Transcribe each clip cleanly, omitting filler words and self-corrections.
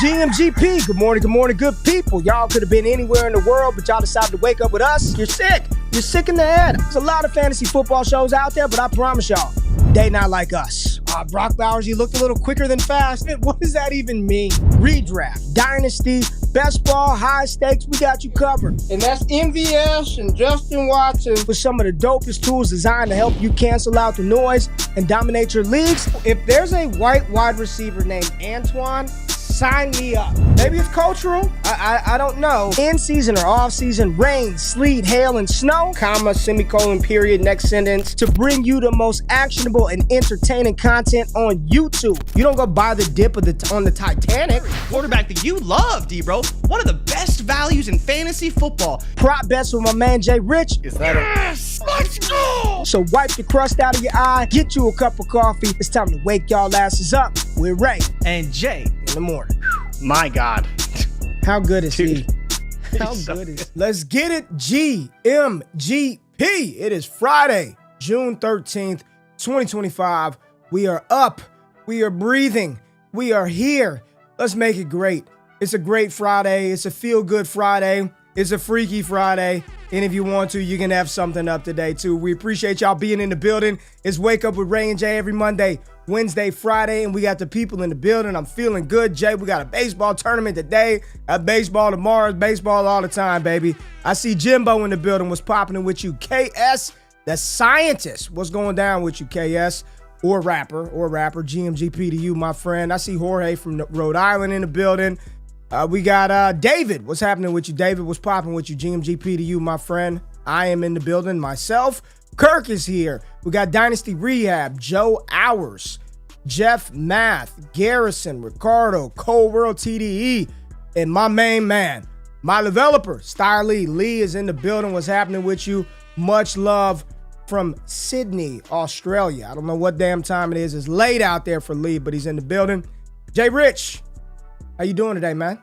GMGP, good morning, good people. Y'all could have been anywhere in the world, but y'all decided to wake up with us. You're sick. You're sick in the head. There's a lot of fantasy football shows out there, but I promise y'all, they not like us. Brock Bowers, you looked a little quicker than fast. What does that even mean? Redraft, dynasty, best ball, high stakes, we got you covered. And that's MVS and Justin Watson. With some of the dopest tools designed to help you cancel out the noise and dominate your leagues. If there's a white wide receiver named Antoine, sign me up. Maybe it's cultural. I don't know. In season or off season, rain, sleet, hail, and snow, comma, semicolon, period, next sentence. to bring you the most actionable and entertaining content on YouTube. You don't go buy the dip on the Titanic. Quarterback that you love, D-Bro. One of the best values in fantasy football. Prop bets with my man JRich. Yes! Let's go! So wipe the crust out of your eye, get you a cup of coffee. It's time to wake y'all asses up with Ray And Jay. in the morning. My God. How good is Dude. he? How good is he? Let's get it, GMGP. It is Friday, June 13th, 2025. We are up. We are breathing. We are here. Let's make it great. It's a great Friday. It's a feel-good Friday. It's a freaky Friday. And if you want to, you can have something up today, too. We appreciate y'all being in the building. It's Wake Up with Ray and Jay every Monday, Wednesday, Friday, and we got the people in the building. I'm feeling good, Jay. We got a baseball tournament today. Baseball tomorrow. It's baseball all the time, baby. I see Jimbo in the building. What's popping with you? KS, the scientist. What's going down with you, KS? Or rapper. GMGP to you, my friend. I see Jorge from Rhode Island in the building. We got David. What's happening with you, David? What's popping with you? GMGP to you, my friend. I am in the building myself. Kirk is here. We got Dynasty Rehab, Joe Hours, Jeff Math, Garrison, Ricardo, Cold World TDE, and my main man, my developer, Star Lee. Lee is in the building. What's happening with you? Much love from Sydney, Australia. I don't know what damn time it is. It's late out there for Lee, but he's in the building. JRich, how you doing today, man?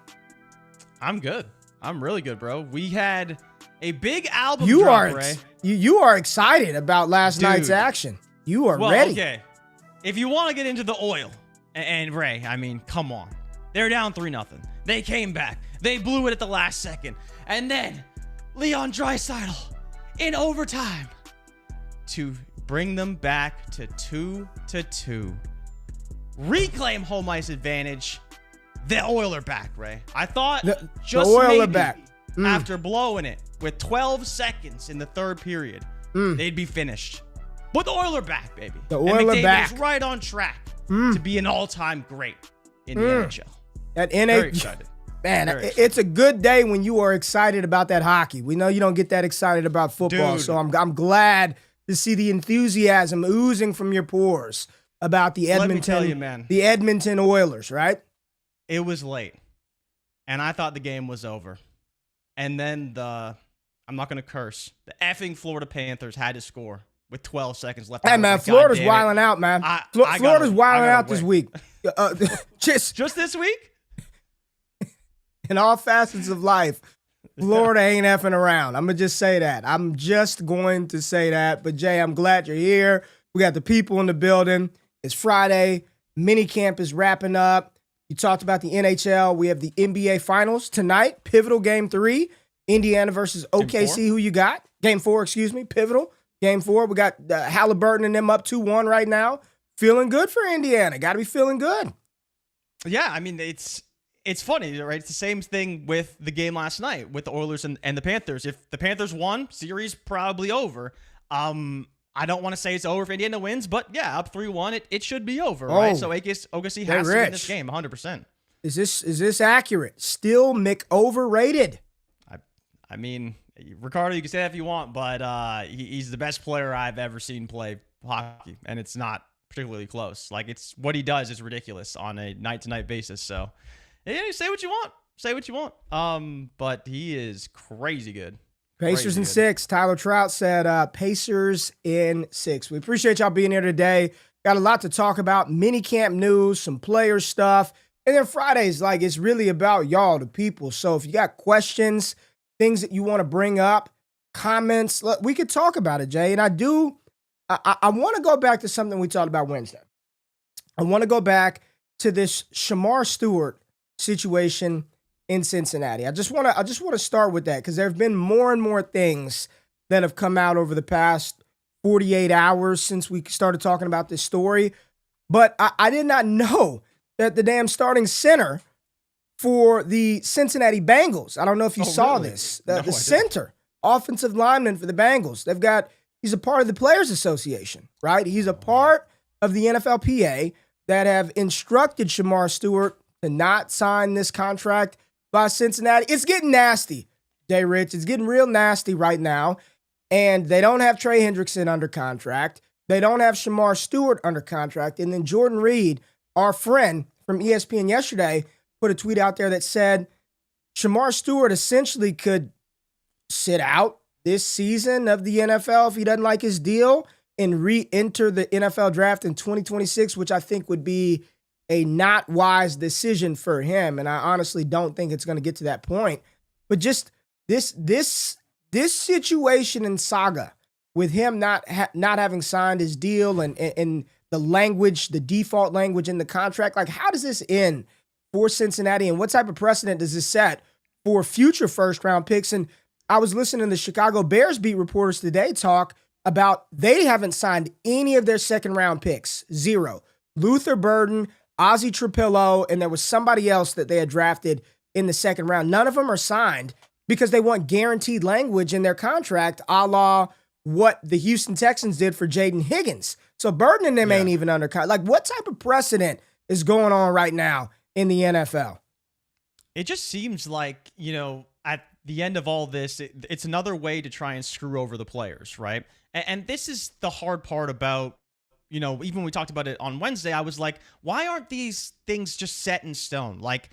I'm good. I'm really good, bro. We had a big album You drop, are Ray. you are excited about last night's Dude. action. You are Well, ready. okay. If you want to get into the oil, and Ray, I mean, come on. They're down 3-0. They came back. They blew it at the last second. And then Leon Draisaitl in overtime to bring them back to 2-2. Reclaim home ice advantage. The Oiler back, Ray. I thought just the Oiler maybe back. after blowing it with 12 seconds in the third period, they'd be finished. But the Oiler back, baby. The Oiler and back. McDavid's right on track to be an all-time great in the NHL. That Very NA, excited. man, Very it's a good day when you are excited about that hockey. We know you don't get that excited about football, Dude. so I'm glad to see the enthusiasm oozing from your pores about the Let me tell you, man. the Edmonton Oilers, right? It was late, and I thought the game was over. And then I'm not going to curse, the effing Florida Panthers had to score with 12 seconds left. Hey, man, Florida's wilding out, man. Florida's wilding out this week. Just this week? in all facets of life, Florida ain't effing around. I'm going to just say that. I'm just going to say that. But, Jay, I'm glad you're here. We got the people in the building. It's Friday. Minicamp is wrapping up. You talked about the NHL. We have the NBA Finals tonight. Pivotal Game 3. Indiana versus OKC. Who you got? Game 4, excuse me. Pivotal. Game 4. We got Halliburton and them up 2-1 right now. Feeling good for Indiana. Got to be feeling good. Yeah, I mean, it's funny, right? It's the same thing with the game last night with the Oilers and the Panthers. If the Panthers won, series probably over. I don't want to say it's over if Indiana wins, but yeah, up 3-1, it should be over, right? So OKC has to win this game 100%. Is this accurate? Still overrated? I mean, Ricardo, you can say that if you want, but he's the best player I've ever seen play hockey, and it's not particularly close. Like, it's what he does is ridiculous on a night-to-night basis. So, yeah, say what you want. But he is crazy good. Pacers in 6. Tyler Trout said Pacers in 6. We appreciate y'all being here today. Got a lot to talk about. Minicamp news, some player stuff. And then Fridays, like, it's really about y'all, the people. So if you got questions, things that you want to bring up, comments, we could talk about it, Jay. And I want to go back to something we talked about Wednesday. I want to go back to this Shamar Stewart situation in Cincinnati. I just want to start with that because there have been more and more things that have come out over the past 48 hours since we started talking about this story. But I did not know that the damn starting center for the Cincinnati Bengals, I don't know if you saw really? this, No, the center, offensive lineman for the Bengals, he's a part of the Players Association, right? He's a part of the NFLPA that have instructed Shamar Stewart to not sign this contract by Cincinnati. It's getting nasty, JRich. It's getting real nasty right now. And they don't have Trey Hendrickson under contract. They don't have Shamar Stewart under contract. And then Jordan Reed, our friend from ESPN yesterday, put a tweet out there that said Shamar Stewart essentially could sit out this season of the NFL if he doesn't like his deal and re-enter the NFL draft in 2026, which I think would be a not wise decision for him. And I honestly don't think it's going to get to that point. But just this situation in Saga with him not having signed his deal and the language, the default language in the contract, like how does this end for Cincinnati and what type of precedent does this set for future first-round picks? And I was listening to the Chicago Bears beat reporters today talk about they haven't signed any of their second-round picks, zero. Luther Burden, Ozzie Trapillo, and there was somebody else that they had drafted in the second round. None of them are signed because they want guaranteed language in their contract, a la what the Houston Texans did for Jaden Higgins. So Burden and them ain't even under contract. Like, what type of precedent is going on right now in the NFL? It just seems like, at the end of all this, it's another way to try and screw over the players, right? And this is the hard part about, even when we talked about it on Wednesday, I was like, why aren't these things just set in stone? Like,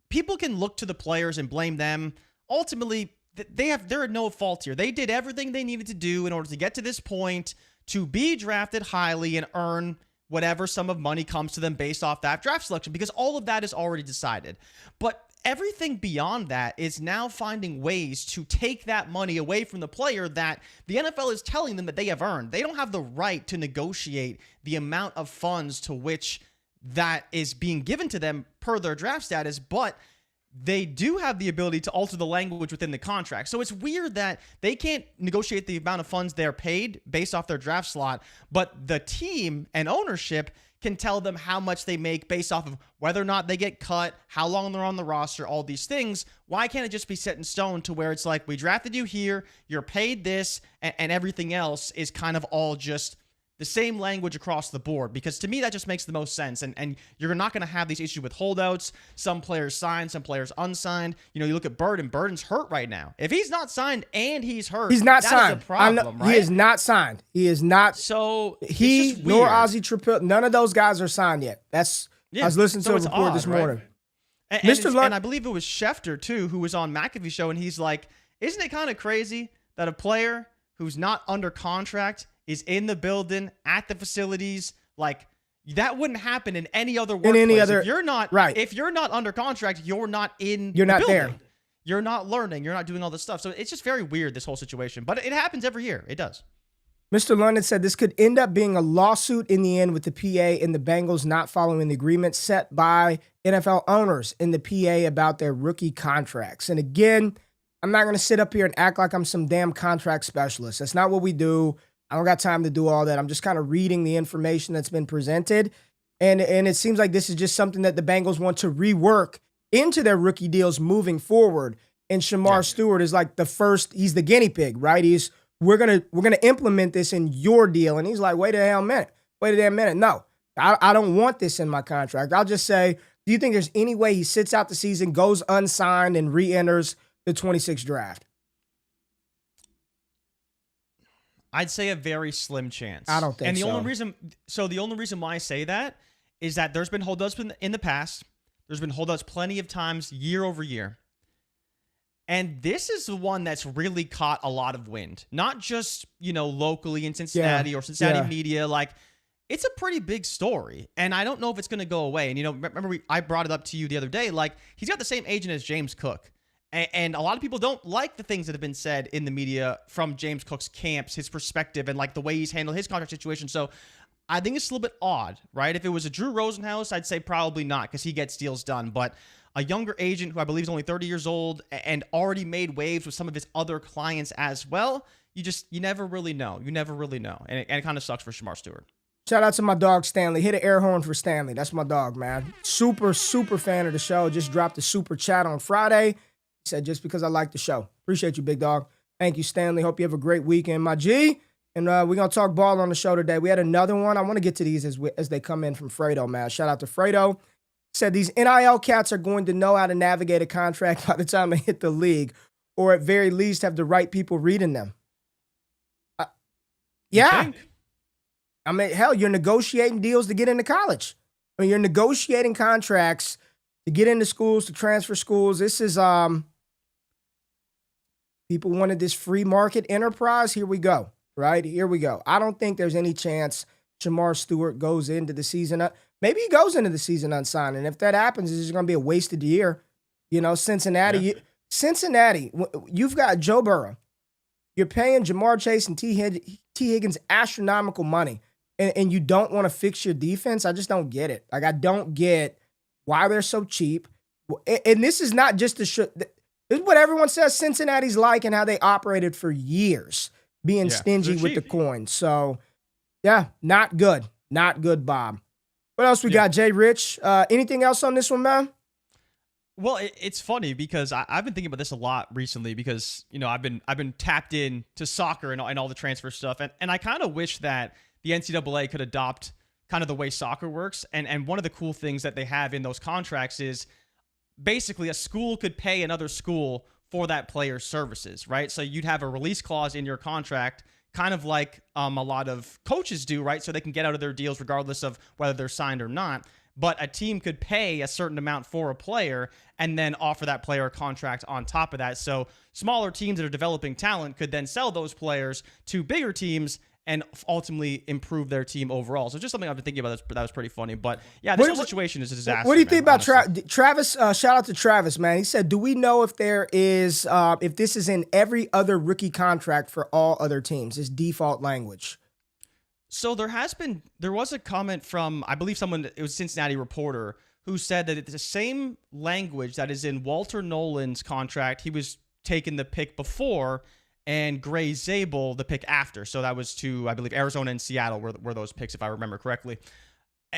people can look to the players and blame them. Ultimately, they're at no fault here. They did everything they needed to do in order to get to this point, to be drafted highly and earn whatever sum of money comes to them based off that draft selection, because all of that is already decided. But everything beyond that is now finding ways to take that money away from the player that the NFL is telling them that they have earned. They don't have the right to negotiate the amount of funds to which that is being given to them per their draft status, but they do have the ability to alter the language within the contract. So it's weird that they can't negotiate the amount of funds they're paid based off their draft slot, but the team and ownership can tell them how much they make based off of whether or not they get cut, how long they're on the roster, all these things. Why can't it just be set in stone to where it's like, we drafted you here, you're paid this, and everything else is kind of all just the same language across the board? Because to me, that just makes the most sense. And you're not going to have these issues with holdouts. Some players signed, some players unsigned. You look at Burden. Burden's hurt right now. If he's not signed and he's hurt, he's not signed. Is a problem, right? He is not signed. He is not. So he nor Ozzie Trapillo, none of those guys are signed yet. I was listening to a report this morning. Right? And I believe it was Schefter too, who was on McAfee's show, and he's like, "Isn't it kind of crazy that a player who's not under contract is in the building at the facilities? Like, that wouldn't happen in any other workplace. If you're not under contract, you're not in. You're not building. there. You're not learning. You're not doing all this stuff. So it's just very weird, this whole situation. But it happens every year. It does. Mr. London said this could end up being a lawsuit in the end with the PA and the Bengals not following the agreement set by NFL owners in the PA about their rookie contracts. And again, I'm not going to sit up here and act like I'm some damn contract specialist. That's not what we do. I don't got time to do all that. I'm just kind of reading the information that's been presented. And it seems like this is just something that the Bengals want to rework into their rookie deals moving forward. And Shamar Stewart is like he's the guinea pig, right? We're gonna implement this in your deal. And he's like, wait a damn minute. No, I don't want this in my contract. I'll just say, do you think there's any way he sits out the season, goes unsigned, and re-enters the 26th draft? I'd say a very slim chance. I don't think so. And the only reason why I say that is that there's been holdouts in the past. There's been holdouts plenty of times, year over year. And this is the one that's really caught a lot of wind. Not just, locally in Cincinnati or Cincinnati media. Like, it's a pretty big story. And I don't know if it's going to go away. And, remember I brought it up to you the other day. Like, he's got the same agent as James Cook. And a lot of people don't like the things that have been said in the media from James Cook's camps, his perspective, and like the way he's handled his contract situation. So I think it's a little bit odd, right? If it was a Drew Rosenhaus, I'd say probably not because he gets deals done. But a younger agent who I believe is only 30 years old and already made waves with some of his other clients as well. You never really know. You never really know. And it kind of sucks for Shamar Stewart. Shout out to my dog, Stanley. Hit an air horn for Stanley. That's my dog, man. Super, super fan of the show. Just dropped a super chat on Friday. He said, just because I like the show. Appreciate you, big dog. Thank you, Stanley. Hope you have a great weekend, my G. And we're going to talk ball on the show today. We had another one. I want to get to these as they come in from Fredo, man. Shout out to Fredo. Said these NIL cats are going to know how to navigate a contract by the time they hit the league, or at very least have the right people reading them. Yeah. I mean, hell, you're negotiating deals to get into college. I mean, you're negotiating contracts to get into schools, to transfer schools. This is, people wanted this free market enterprise. Here we go, right? Here we go. I don't think there's any chance Shamar Stewart goes into the season. Maybe he goes into the season unsigned. And if that happens, it's just going to be a wasted year. You know, Cincinnati, you've got Joe Burrow. You're paying Jamar Chase and T. Higgins astronomical money. And you don't want to fix your defense. I just don't get it. Like, I don't get why they're so cheap. And this is not just this is what everyone says Cincinnati's like and how they operated for years, being stingy with the coin. So, yeah, not good. Not good, Bob. What else we got, JRich? Anything else on this one, man? Well, it's funny because I've been thinking about this a lot recently because, you know, I've been tapped in to soccer and all the transfer stuff. And I kind of wish that the NCAA could adopt kind of the way soccer works. And one of the cool things that they have in those contracts is basically a school could pay another school for that player's services, right? So you'd have a release clause in your contract, kind of like a lot of coaches do, right? So they can get out of their deals regardless of whether they're signed or not. But a team could pay a certain amount for a player and then offer that player a contract on top of that. So smaller teams that are developing talent could then sell those players to bigger teams and ultimately improve their team overall. So just something I've been thinking about that was pretty funny. But yeah, this whole situation is a disaster. What do you think about Travis? Shout out to Travis, man. He said, do we know if there is, if this is in every other rookie contract for all other teams, this default language? So there was a comment from, I believe it was a Cincinnati reporter, who said that it's the same language that is in Walter Nolan's contract. He was taking the pick before, and Gray Zabel the pick after. So that was to, I believe, Arizona and Seattle were those picks, if I remember correctly.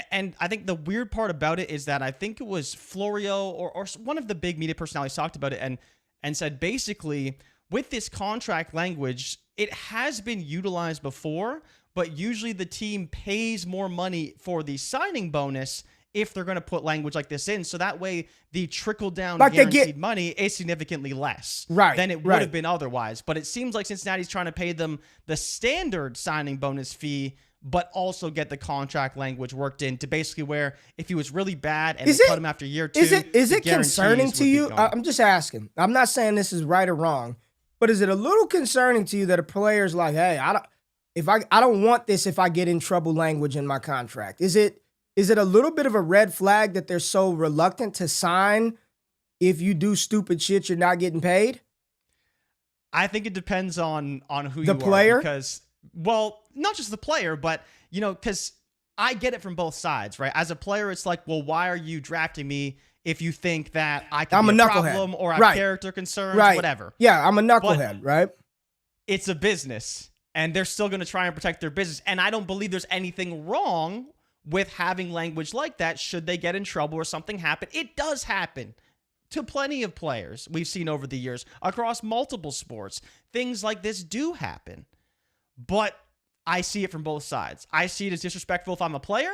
And I think the weird part about it is that I think it was Florio or one of the big media personalities talked about it and said basically with this contract language, it has been utilized before, but usually the team pays more money for the signing bonus if they're going to put language like this in. So that way the trickle-down guaranteed money is significantly less than it would have been otherwise. But it seems like Cincinnati's trying to pay them the standard signing bonus fee, but also get the contract language worked in to basically where if he was really bad and they cut him after year two, is it concerning to you? I'm just asking. I'm not saying this is right or wrong, but is it a little concerning to you that a player's like, hey, I don't want this if I get in trouble language in my contract? Is it a little bit of a red flag that they're so reluctant to sign if you do stupid shit you're not getting paid? I think it depends on who the player? Because, well, not just the player, but, you know, because I get it from both sides, right? As a player, it's like, well, why are you drafting me if you think that I can be a problem or have character concerns, whatever? Yeah, I'm a knucklehead, right? It's a business, and they're still going to try and protect their business. And I don't believe there's anything wrong with having language like that should they get in trouble or something happen. It does happen to plenty of players we've seen over the years across multiple sports. Things like this do happen. But I see it from both sides. I see it as disrespectful if I'm a player,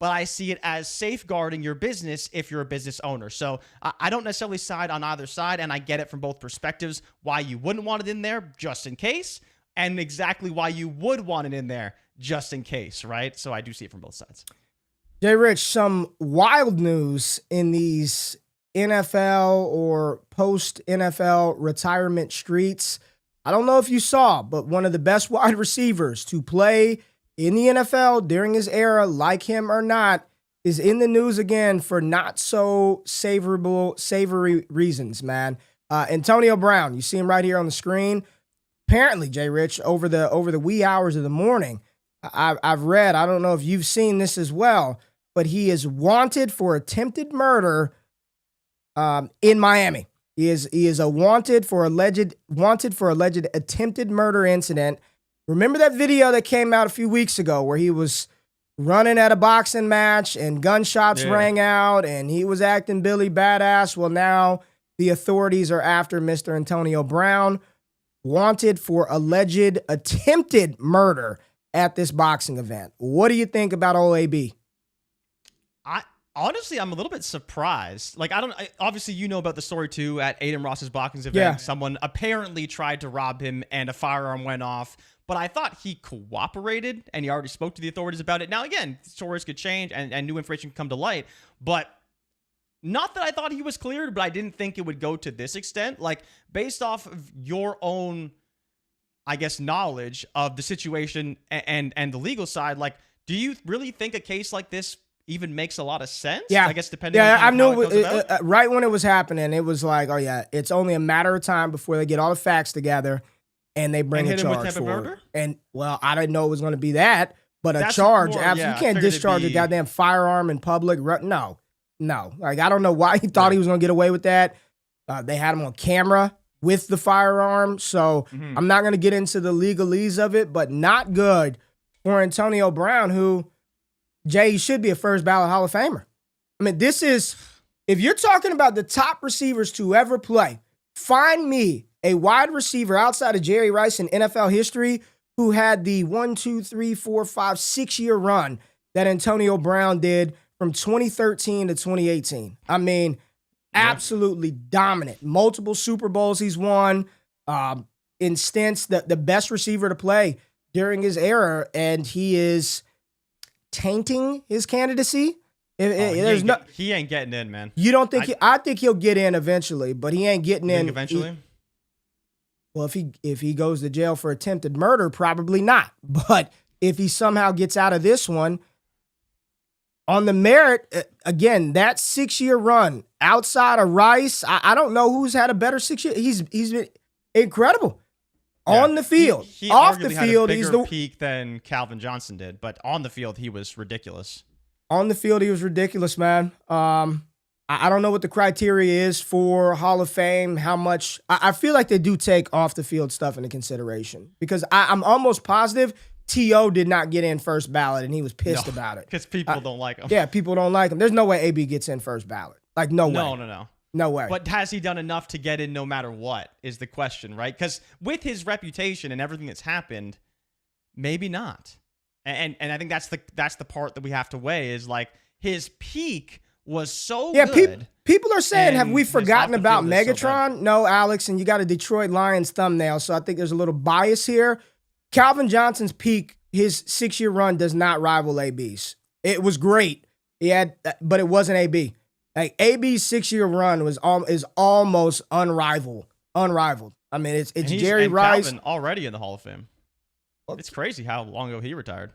but I see it as safeguarding your business if you're a business owner. So I don't necessarily side on either side, and I get it from both perspectives, why you wouldn't want it in there just in case, and exactly why you would want it in there just in case, right? So I do see it from both sides. JRich, some wild news in these NFL or post-NFL retirement streets. I don't know if you saw, but one of the best wide receivers to play in the NFL during his era, like him or not, is in the news again for not so savory reasons, man. Antonio Brown, you see him right here on the screen. Apparently, JRich, over the wee hours of the morning, I've read, I don't know if you've seen this as well, but he is wanted for attempted murder in Miami. He is a wanted for alleged attempted murder incident. Remember that video that came out a few weeks ago where he was running at a boxing match and gunshots rang out and he was acting Billy Badass? Well, now the authorities are after Mr. Antonio Brown, wanted for alleged attempted murder at this boxing event. What do you think about OAB? Honestly, I'm a little bit surprised. Like, obviously, you know about the story too. At Aiden Ross's boxing event, someone apparently tried to rob him and a firearm went off. But I thought he cooperated and he already spoke to the authorities about it. Now, again, stories could change and new information could come to light. But not that I thought he was cleared, but I didn't think it would go to this extent. Like, based off of your own, I guess, knowledge of the situation and the legal side, like, do you really think a case like this even makes a lot of sense? Yeah. I guess depending on how it goes about. Right when it was happening, it was like, oh yeah, it's only a matter of time before they get all the facts together and they bring a charge for it. And well, I didn't know it was going to be that, but a charge. Absolutely, you can't discharge a goddamn firearm in public. No. Like, I don't know why he thought he was going to get away with that. They had him on camera with the firearm, so I'm not going to get into the legalese of it, but not good for Antonio Brown, who, Jay, he should be a first ballot Hall of Famer. I mean, this is, if you're talking about the top receivers to ever play, find me a wide receiver outside of Jerry Rice in NFL history who had the 6-year run that Antonio Brown did from 2013 to 2018. I mean, absolutely dominant. Multiple Super Bowls he's won. In stints, the best receiver to play during his era, and he is tainting his candidacy. He ain't getting in, man. You don't think I think he'll get in eventually, but he ain't getting in eventually. Well, if he goes to jail for attempted murder, probably not. But if he somehow gets out of this one, on the merit, again, that 6-year run outside of Rice, I don't know who's had a better 6 year. He's been incredible. On the field. He off the had field, a he's bigger the peak than Calvin Johnson did, but on the field he was ridiculous. On the field, he was ridiculous, man. I don't know what the criteria is for Hall of Fame, how much. I feel like they do take off the field stuff into consideration because I'm almost positive T.O. did not get in first ballot and he was pissed about it. Because people don't like him. Yeah, people don't like him. There's no way AB gets in first ballot. Like, no way. No. No way. But has he done enough to get in no matter what is the question, right? Because with his reputation and everything that's happened, maybe not. And I think that's the part that we have to weigh is like his peak was so good. People are saying, have we forgotten about Megatron? No, Alex, and you got a Detroit Lions thumbnail, so I think there's a little bias here. Calvin Johnson's peak, his 6-year run does not rival AB's. It was great. But it wasn't AB. Like, AB's 6-year run is almost unrivaled. I mean, it's Jerry Rice. Calvin already in the Hall of Fame. It's crazy how long ago he retired.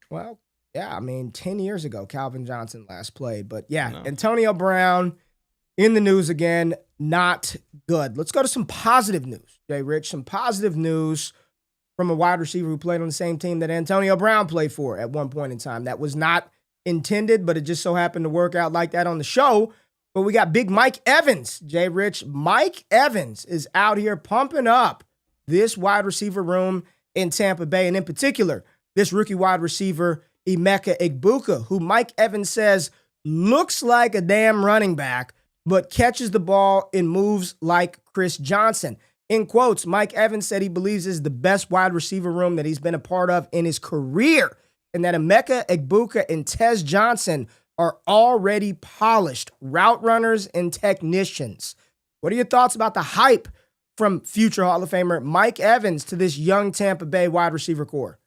Well, yeah, I mean, 10 years ago, Calvin Johnson last played. But yeah, Antonio Brown in the news again, not good. Let's go to some positive news, JRich. Some positive news from a wide receiver who played on the same team that Antonio Brown played for at one point in time. That was not intended, but it just so happened to work out like that on the show. But we got big Mike Evans, JRich. Mike Evans is out here pumping up this wide receiver room in Tampa Bay, and in particular, this rookie wide receiver, Emeka Egbuka, who Mike Evans says looks like a damn running back, but catches the ball and moves like Chris Johnson. In quotes, Mike Evans said he believes this is the best wide receiver room that he's been a part of in his career, and that Emeka Egbuka and Tez Johnson are already polished route runners and technicians. What are your thoughts about the hype from future Hall of Famer Mike Evans to this young Tampa Bay wide receiver core?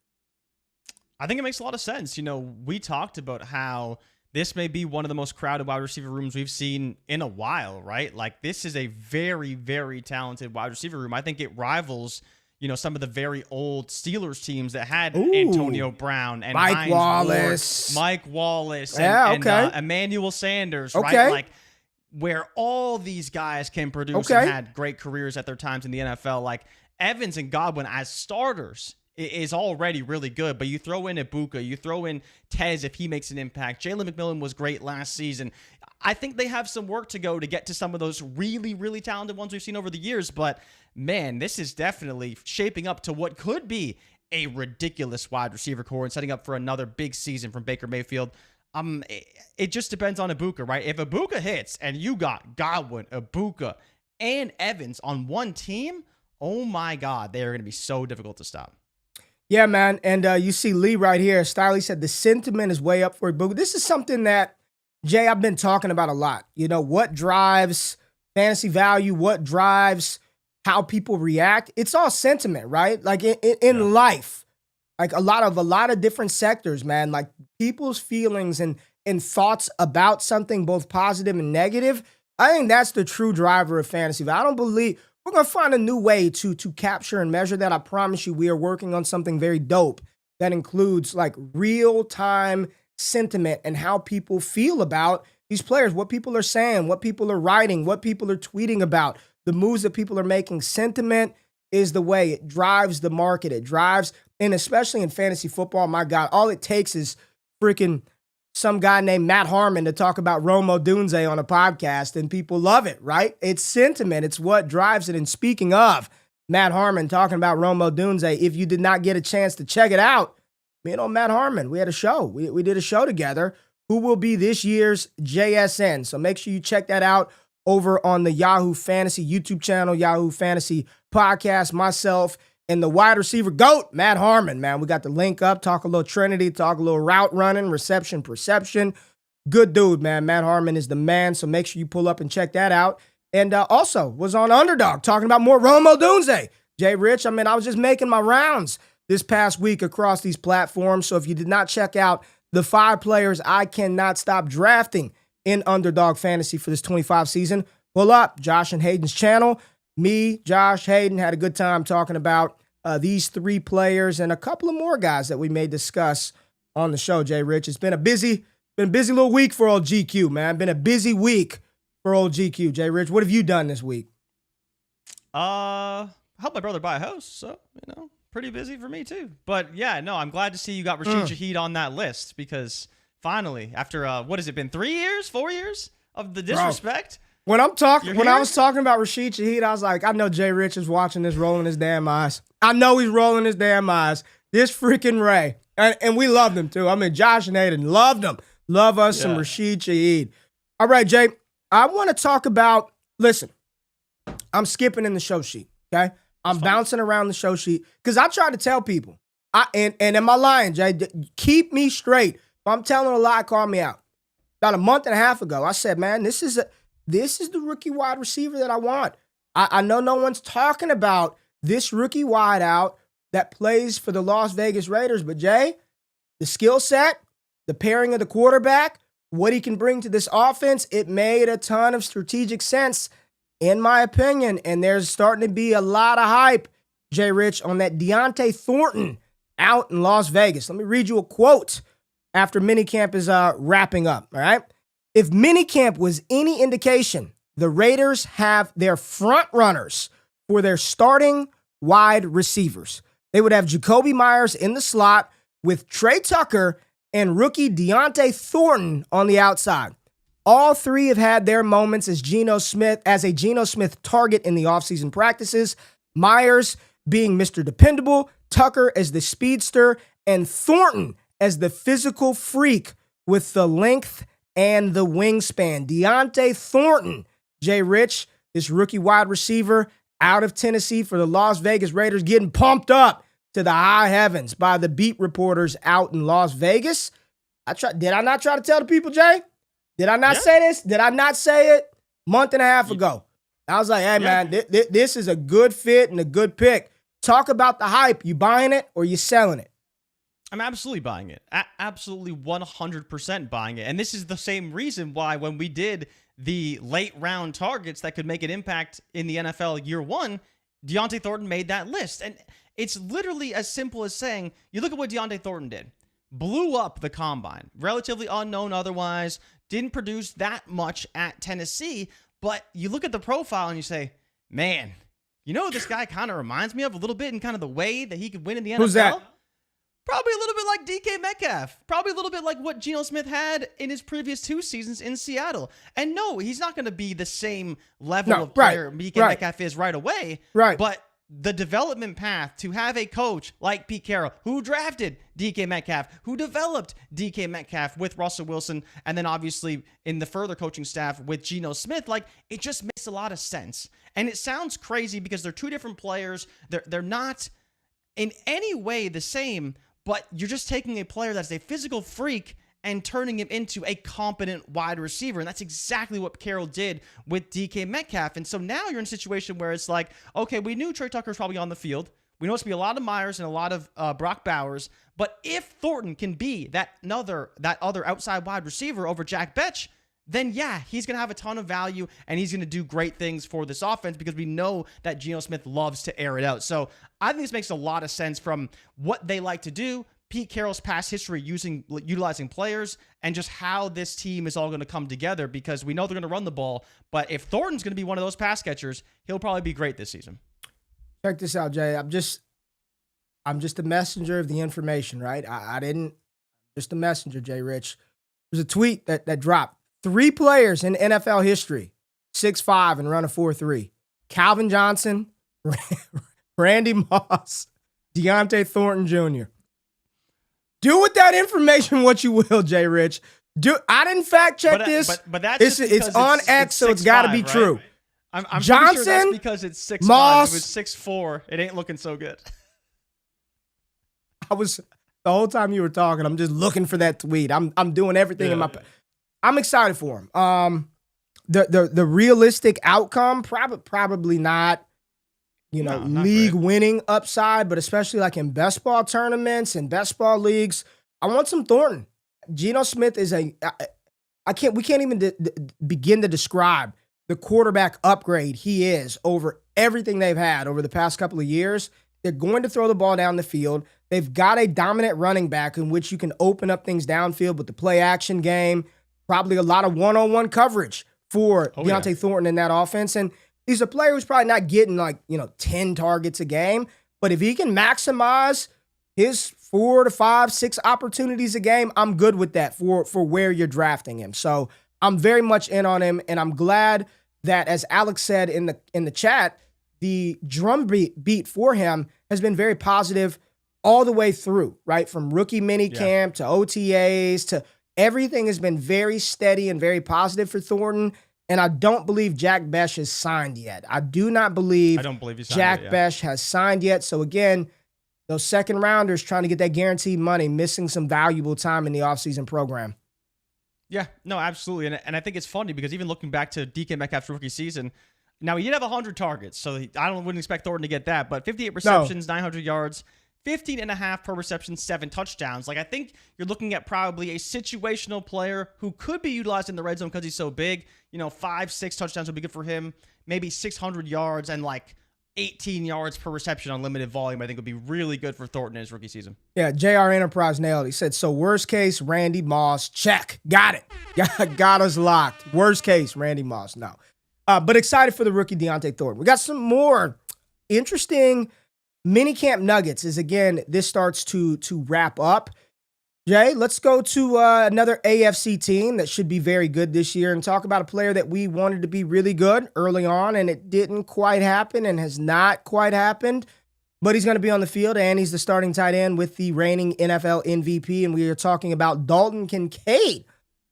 I think it makes a lot of sense. You know, we talked about how this may be one of the most crowded wide receiver rooms we've seen in a while, right? Like, this is a very, very talented wide receiver room. I think it rivals, you know, some of the very old Steelers teams that had Antonio Brown and Mike Wallace, and Emmanuel Sanders, right? Like, where all these guys can produce and had great careers at their times in the NFL. Like, Evans and Godwin as starters is already really good, but you throw in Ibuka, you throw in Tez if he makes an impact. Jalen McMillan was great last season. I think they have some work to go to get to some of those really, really talented ones we've seen over the years, but man, this is definitely shaping up to what could be a ridiculous wide receiver core and setting up for another big season from Baker Mayfield. It just depends on Ibuka, right? If Ibuka hits and you got Godwin, Ibuka, and Evans on one team, oh my God, they are going to be so difficult to stop. Yeah, man. And you see Lee right here. Stiley said the sentiment is way up for Ibuka. This is something that, Jay, I've been talking about a lot. You know, what drives fantasy value? What drives how people react? It's all sentiment, right? Like in life, like a lot of different sectors, man, like people's feelings and thoughts about something, both positive and negative. I think that's the true driver of fantasy. I don't believe we're going to find a new way to capture and measure that. I promise you, we are working on something very dope that includes like real-time sentiment and how people feel about these players, what people are saying, what people are writing, what people are tweeting about, the moves that people are making. Sentiment is the way. It drives the market. It drives, and especially in fantasy football, my God, all it takes is freaking some guy named Matt Harmon to talk about Rome Odunze on a podcast, and people love it, right? It's sentiment. It's what drives it. And speaking of Matt Harmon talking about Rome Odunze, if you did not get a chance to check it out, me and Matt Harmon, we had a show. We did a show together. Who will be this year's JSN? So make sure you check that out over on the Yahoo Fantasy YouTube channel, Yahoo Fantasy Podcast, myself, and the wide receiver GOAT, Matt Harmon, man. We got the link up, talk a little Trinity, talk a little route running, reception, perception. Good dude, man. Matt Harmon is the man, so make sure you pull up and check that out. And also was on Underdog talking about more Rome Odunze. JRich, I mean, I was just making my rounds this past week across these platforms. So if you did not check out the 5 players I cannot stop drafting in Underdog Fantasy for this 25 season, pull up Josh and Hayden's channel. Me, Josh, Hayden had a good time talking about these 3 players and a couple of more guys that we may discuss on the show, JRich. It's been a busy little week for old GQ, man. Been a busy week for old GQ. JRich, what have you done this week? Helped my brother buy a house, so, pretty busy for me too. But yeah, no, I'm glad to see you got Rashid Shaheed on that list because finally, after, what has it been, 3 years, 4 years of the disrespect? When I was talking about Rashid Shaheed, I was like, I know JRich is watching this, rolling his damn eyes. I know he's rolling his damn eyes. This freaking Ray. And we loved him too. I mean, Josh and Hayden loved him. Love us some Rashid Shaheed. All right, Jay, I want to talk about, listen, I'm skipping in the show sheet, okay? I'm bouncing around the show sheet because I try to tell people, and am I lying, Jay? Keep me straight. If I'm telling a lie, call me out. About a month and a half ago, I said, man, this is the rookie wide receiver that I want. I know no one's talking about this rookie wide out that plays for the Las Vegas Raiders, but Jay, the skill set, the pairing of the quarterback, what he can bring to this offense, it made a ton of strategic sense, in my opinion, and there's starting to be a lot of hype, JRich, on that Deontay Thornton out in Las Vegas. Let me read you a quote after minicamp is wrapping up, all right? If minicamp was any indication, the Raiders have their front runners for their starting wide receivers. They would have Jacoby Myers in the slot with Trey Tucker and rookie Deontay Thornton on the outside. All 3 have had their moments as a Geno Smith target in the offseason practices. Myers being Mr. Dependable, Tucker as the speedster, and Thornton as the physical freak with the length and the wingspan. Deontay Thornton, JRich, this rookie wide receiver out of Tennessee for the Las Vegas Raiders, getting pumped up to the high heavens by the beat reporters out in Las Vegas. Did I not try to tell the people, Jay? Did I not say this? Did I not say it month and a half ago? I was like, hey, man, this is a good fit and a good pick. Talk about the hype. You buying it or you selling it? I'm absolutely buying it. Absolutely 100% buying it. And this is the same reason why when we did the late round targets that could make an impact in the NFL year 1, Deontay Thornton made that list. And it's literally as simple as saying, you look at what Deontay Thornton did. Blew up the combine. Relatively unknown otherwise. Didn't produce that much at Tennessee. But you look at the profile and you say, man, you know, this guy kind of reminds me of a little bit in kind of the way that he could win in the NFL. Who's that? Probably a little bit like DK Metcalf. Probably a little bit like what Geno Smith had in his previous 2 seasons in Seattle. And no, he's not going to be the same level of player DK Metcalf is right away. Right. But the development path to have a coach like Pete Carroll, who drafted DK Metcalf, who developed DK Metcalf with Russell Wilson, and then obviously in the further coaching staff with Geno Smith, like, it just makes a lot of sense. And it sounds crazy because they're 2 different players. They're not in any way the same, but you're just taking a player that's a physical freak and turning him into a competent wide receiver. And that's exactly what Carroll did with DK Metcalf. And so now you're in a situation where it's like, okay, we knew Trey Tucker's probably on the field. We know it's going to be a lot of Myers and a lot of Brock Bowers. But if Thornton can be that other outside wide receiver over Jack Betch, then yeah, he's going to have a ton of value and he's going to do great things for this offense because we know that Geno Smith loves to air it out. So I think this makes a lot of sense from what they like to do, Pete Carroll's past history utilizing players, and just how this team is all going to come together because we know they're going to run the ball. But if Thornton's going to be one of those pass catchers, he'll probably be great this season. Check this out, Jay. I'm just a messenger of the information, right? Just a messenger, JRich. There's a tweet that dropped. 3 players in NFL history, 6'5" and run a 4.3. Calvin Johnson, Randy Moss, Deontay Thornton Jr. Do with that information what you will, JRich. I didn't fact check this. But that's it's on X, so it's got to be right? true. I'm Johnson, pretty sure that's because it's 6'5". Moss, If it's 6'4", it ain't looking so good. The whole time you were talking, I'm just looking for that tweet. I'm doing everything in my. I'm excited for him. The realistic outcome, probably not, not league winning upside, but especially like in best ball tournaments and best ball leagues, I want some Thornton. Geno Smith is we can't even begin to describe the quarterback upgrade he is over everything they've had over the past couple of years. They're going to throw the ball down the field. They've got a dominant running back in which you can open up things downfield with the play action game. Probably a lot of one-on-one coverage for Deontay Thornton in that offense. And he's a player who's probably not getting 10 targets a game. But if he can maximize his 4 to 5, 6 opportunities a game, I'm good with that for where you're drafting him. So I'm very much in on him. And I'm glad that, as Alex said in the chat, the drum beat for him has been very positive all the way through, right? From rookie minicamp to OTAs to everything has been very steady and very positive for Thornton, and I don't believe Jack Betch has signed yet. I don't believe Jack Betch has signed yet. So again, those second rounders trying to get that guaranteed money, missing some valuable time in the offseason program. Yeah, no, absolutely. And I think it's funny because even looking back to DK Metcalf's rookie season, now he did have 100 targets, so wouldn't expect Thornton to get that, but 58 receptions, 900 yards, 15.5 per reception, 7 touchdowns. I think you're looking at probably a situational player who could be utilized in the red zone because he's so big. 5-6 touchdowns would be good for him. Maybe 600 yards and 18 yards per reception on limited volume, I think would be really good for Thornton in his rookie season. Yeah, JR Enterprise nailed it. He said, so worst case, Randy Moss, check. Got it. Got us locked. Worst case, Randy Moss. No. But excited for the rookie Deontay Thornton. We got some more interesting minicamp nuggets as, again, this starts to wrap up. Jay, let's go to another AFC team that should be very good this year and talk about a player that we wanted to be really good early on, and it didn't quite happen and has not quite happened. But he's going to be on the field, and he's the starting tight end with the reigning NFL MVP, and we are talking about Dalton Kincaid,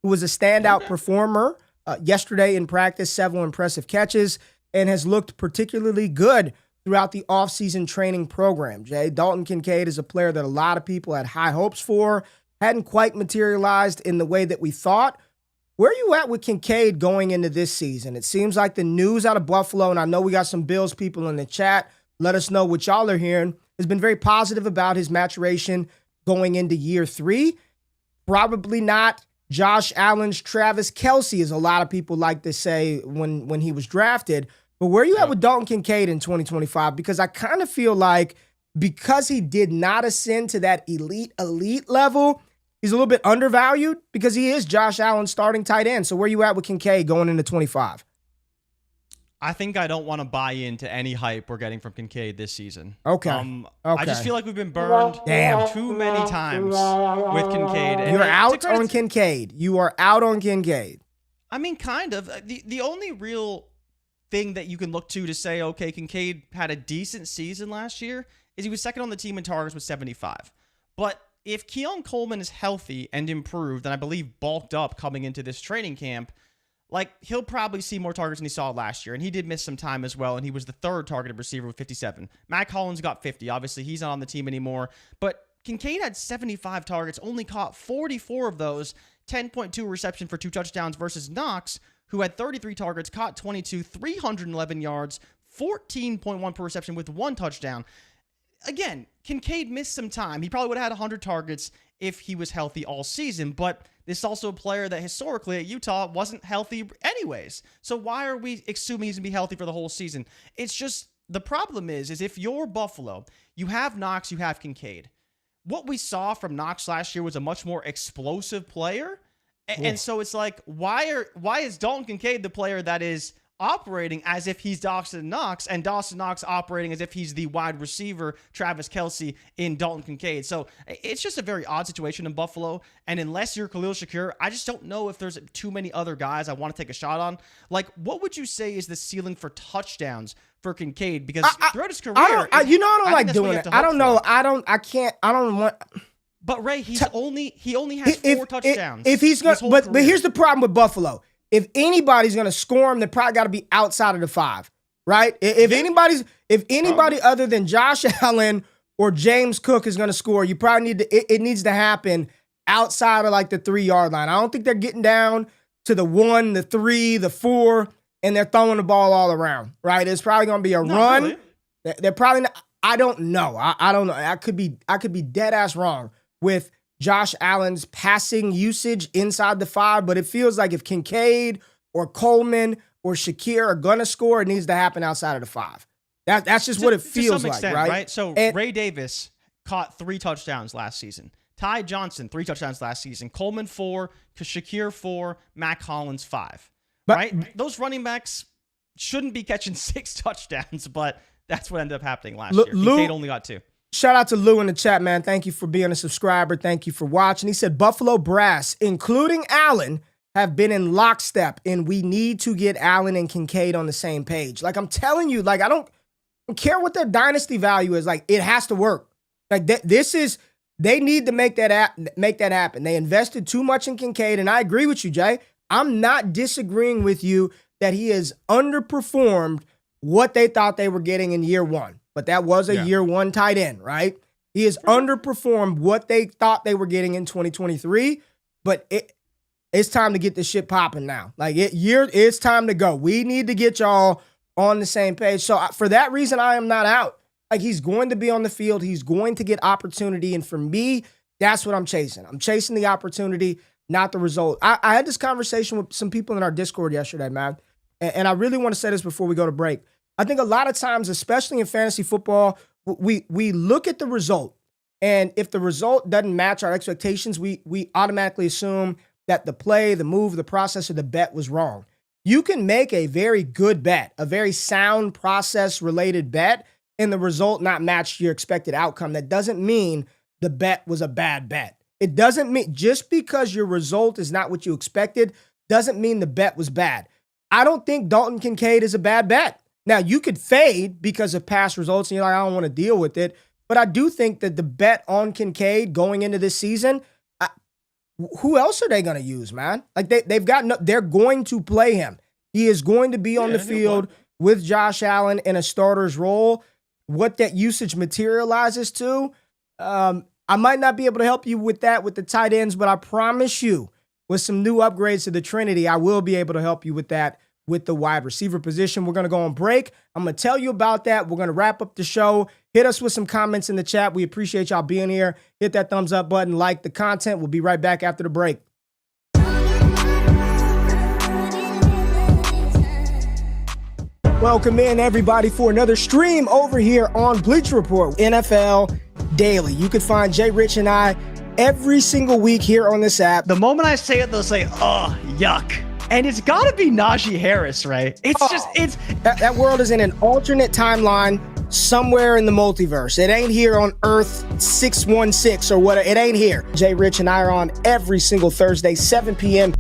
who was a standout performer yesterday in practice, several impressive catches, and has looked particularly good throughout the offseason training program. Jay, Dalton Kincaid is a player that a lot of people had high hopes for, hadn't quite materialized in the way that we thought. Where are you at with Kincaid going into this season? It seems like the news out of Buffalo, and I know we got some Bills people in the chat, let us know what y'all are hearing, has been very positive about his maturation going into year 3. Probably not Josh Allen's Travis Kelce, as a lot of people like to say when he was drafted. But where are you at with Dalton Kincaid in 2025? Because I kind of feel like because he did not ascend to that elite level, he's a little bit undervalued because he is Josh Allen's starting tight end. So where are you at with Kincaid going into 25? I think I don't want to buy into any hype we're getting from Kincaid this season. Okay. I just feel like we've been burned too many times with Kincaid. And You're out on Kincaid. You are out on Kincaid. I mean, kind of. The only real thing that you can look to say, okay, Kincaid had a decent season last year is he was second on the team in targets with 75. But if Keon Coleman is healthy and improved, and I believe bulked up coming into this training camp, like, he'll probably see more targets than he saw last year. And he did miss some time as well, and he was the third targeted receiver with 57. Matt Collins got 50. Obviously, he's not on the team anymore. But Kincaid had 75 targets, only caught 44 of those, 10.2 reception for 2 touchdowns versus Knox, who had 33 targets, caught 22, 311 yards, 14.1 per reception with 1 touchdown. Again, Kincaid missed some time. He probably would have had 100 targets if he was healthy all season, but this is also a player that historically at Utah wasn't healthy anyways. So why are we assuming he's going to be healthy for the whole season? It's just, the problem is if you're Buffalo, you have Knox, you have Kincaid. What we saw from Knox last year was a much more explosive player. And so it's like, why is Dalton Kincaid the player that is operating as if he's Dawson Knox, and Dawson Knox operating as if he's the wide receiver, Travis Kelce, in Dalton Kincaid? So it's just a very odd situation in Buffalo. And unless you're Khalil Shakir, I just don't know if there's too many other guys I want to take a shot on. Like, what would you say is the ceiling for touchdowns for Kincaid? Because throughout his career, I don't like doing it. I don't know. I don't want. But Ray, he only has 4 touchdowns. If he's going, but here's the problem with Buffalo. If anybody's going to score him, they probably got to be outside of the 5, right? If anybody other than Josh Allen or James Cook is going to score, you probably need to. It needs to happen outside of like the 3-yard line. I don't think they're getting down to the 1, the 3, the 4, and they're throwing the ball all around, right? It's probably going to be a run. Really. They're probably not. I don't know. I don't know. I could be dead ass wrong with Josh Allen's passing usage inside the 5, but it feels like if Kincaid or Coleman or Shakir are going to score, it needs to happen outside of the 5. That's just what it feels to some extent, like, right? So Ray Davis caught 3 touchdowns last season. Ty Johnson, 3 touchdowns last season. Coleman, 4. Shakir, 4. Matt Collins, 5. Right? Those running backs shouldn't be catching 6 touchdowns, but that's what ended up happening last year. Kincaid only got 2. Shout out to Lou in the chat, man. Thank you for being a subscriber. Thank you for watching. He said, Buffalo brass, including Allen, have been in lockstep, and we need to get Allen and Kincaid on the same page. Like, I'm telling you, like, I don't care what their dynasty value is. Like, it has to work. Like, they need to make that happen. They invested too much in Kincaid, and I agree with you, Jay. I'm not disagreeing with you that he has underperformed what they thought they were getting in year 1. But that was a year 1 tight end, right? He has underperformed what they thought they were getting in 2023, but it's time to get this shit popping now. Like, it's time to go. We need to get y'all on the same page. So for that reason, I am not out. Like, he's going to be on the field. He's going to get opportunity. And for me, that's what I'm chasing. I'm chasing the opportunity, not the result. I had this conversation with some people in our Discord yesterday, man. And I really want to say this before we go to break. I think a lot of times, especially in fantasy football, we look at the result. And if the result doesn't match our expectations, we automatically assume that the play, the move, the process, or the bet was wrong. You can make a very good bet, a very sound process-related bet, and the result not match your expected outcome. That doesn't mean the bet was a bad bet. It doesn't mean, just because your result is not what you expected, doesn't mean the bet was bad. I don't think Dalton Kincaid is a bad bet. Now, you could fade because of past results, and you're like, I don't want to deal with it. But I do think that the bet on Kincaid going into this season, who else are they going to use, man? Like, they're going to play him. He is going to be on the field with Josh Allen in a starter's role. What that usage materializes to, I might not be able to help you with that with the tight ends, but I promise you, with some new upgrades to the Trinity, I will be able to help you with that with the wide receiver position. We're going to go on break. I'm going to tell you about that. We're going to wrap up the show. Hit us with some comments in the chat. We appreciate y'all being here. Hit that thumbs up button, like the content. We'll be right back after the break. Welcome in, everybody, for another stream over here on Bleacher Report, NFL Daily. You can find JRich and I every single week here on this app. The moment I say it, they'll say, oh, yuck. And it's got to be Najee Harris, right? It's that world is in an alternate timeline somewhere in the multiverse. It ain't here on Earth 616 or whatever. It ain't here. JRich and I are on every single Thursday, 7 p.m.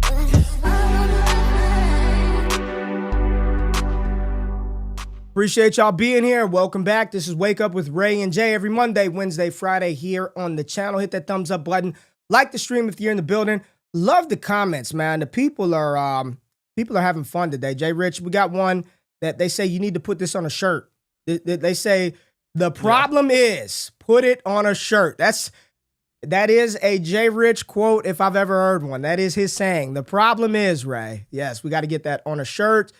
Appreciate y'all being here. Welcome back. This is Wake Up with Ray and Jay every Monday, Wednesday, Friday here on the channel. Hit that thumbs up button. Like the stream if you're in the building. Love the comments, man. The people are having fun today. JRich, we got one that they say you need to put this on a shirt. They say the problem is put it on a shirt. That is a JRich quote if I've ever heard one. That is his saying. The problem is, Ray. Yes, we got to get that on a shirt.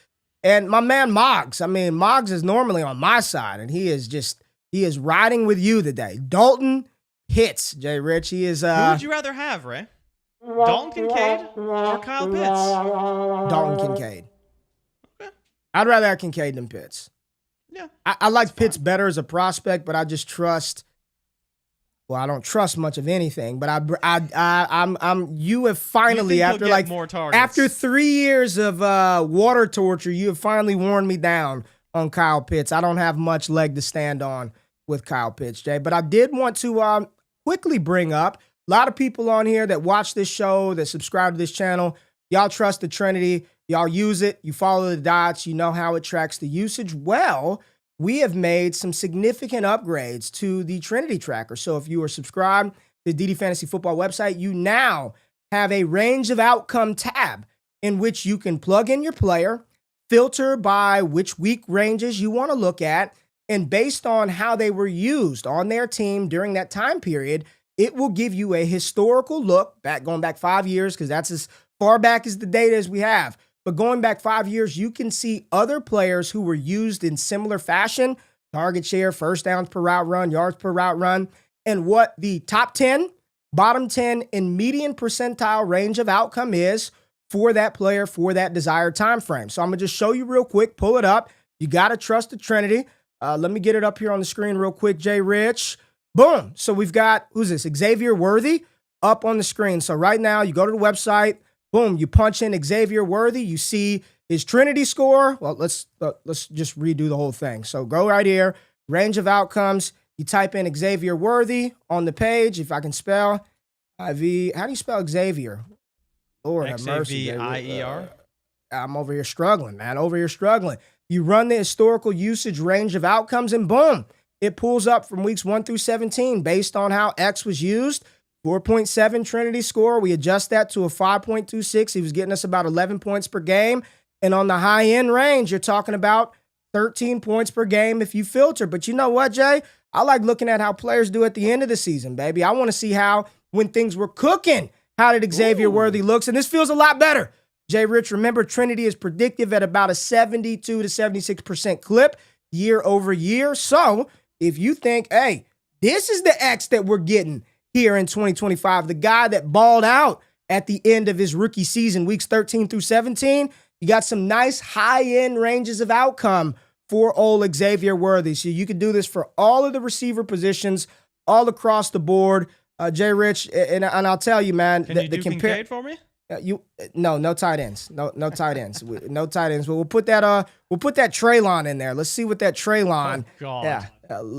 And my man Moggs, Moggs is normally on my side, and he is riding with you today. Dalton hits, JRich. He is. Who would you rather have, Ray? Dalton Kincaid or Kyle Pitts? Dalton Kincaid. Okay. I'd rather have Kincaid than Pitts. Yeah. I like Pitts better as a prospect, but I just trust. Well, I don't trust much of anything, but you have finally, after 3 years of water torture, you have finally worn me down on Kyle Pitts. I don't have much leg to stand on with Kyle Pitts, Jay. But I did want to quickly bring up a lot of people on here that watch this show, that subscribe to this channel. Y'all trust the Trinity. Y'all use it. You follow the dots. You know how it tracks the usage. Well, we have made some significant upgrades to the Trinity tracker. So if you are subscribed to the DD Fantasy Football website, you now have a range of outcome tab in which you can plug in your player, filter by which week ranges you want to look at, and based on how they were used on their team during that time period, it will give you a historical look going back 5 years, because that's as far back as the data as we have. But going back 5 years, you can see other players who were used in similar fashion, target share, first downs per route run, yards per route run, and what the top 10, bottom 10, and median percentile range of outcome is for that player for that desired time frame. So I'm going to just show you real quick, pull it up. You got to trust the Trinity. Let me get it up here on the screen real quick, JRich. Boom. So we've got, who's this? Xavier Worthy up on the screen. So right now you go to the website, boom, you punch in Xavier Worthy, you see his Trinity score. Well, let's just redo the whole thing. So go right here, range of outcomes. You type in Xavier Worthy on the page. If I can spell IV, how do you spell Xavier? Lord have mercy. Xavier. I'm over here struggling, man. Over here struggling. You run the historical usage range of outcomes, and boom, it pulls up from weeks 1 through 17 based on how X was used. 4.7 Trinity score. We adjust that to a 5.26. He was getting us about 11 points per game. And on the high end range, you're talking about 13 points per game if you filter. But you know what, Jay? I like looking at how players do at the end of the season, baby. I want to see how, when things were cooking, how did Xavier Worthy looks? And this feels a lot better. JRich, remember, Trinity is predictive at about a 72 to 76% clip year over year. So if you think, hey, this is the X that we're getting here in 2025, the guy that balled out at the end of his rookie season, weeks 13 through 17, you got some nice high-end ranges of outcome for old Xavier Worthy. So you can do this for all of the receiver positions all across the board. JRich, and I'll tell you, man. Can you do Kincaid for me? No tight ends. No tight ends. No tight ends. But we'll put that Traylon in there. Let's see what that Traylon. Oh, God. Yeah.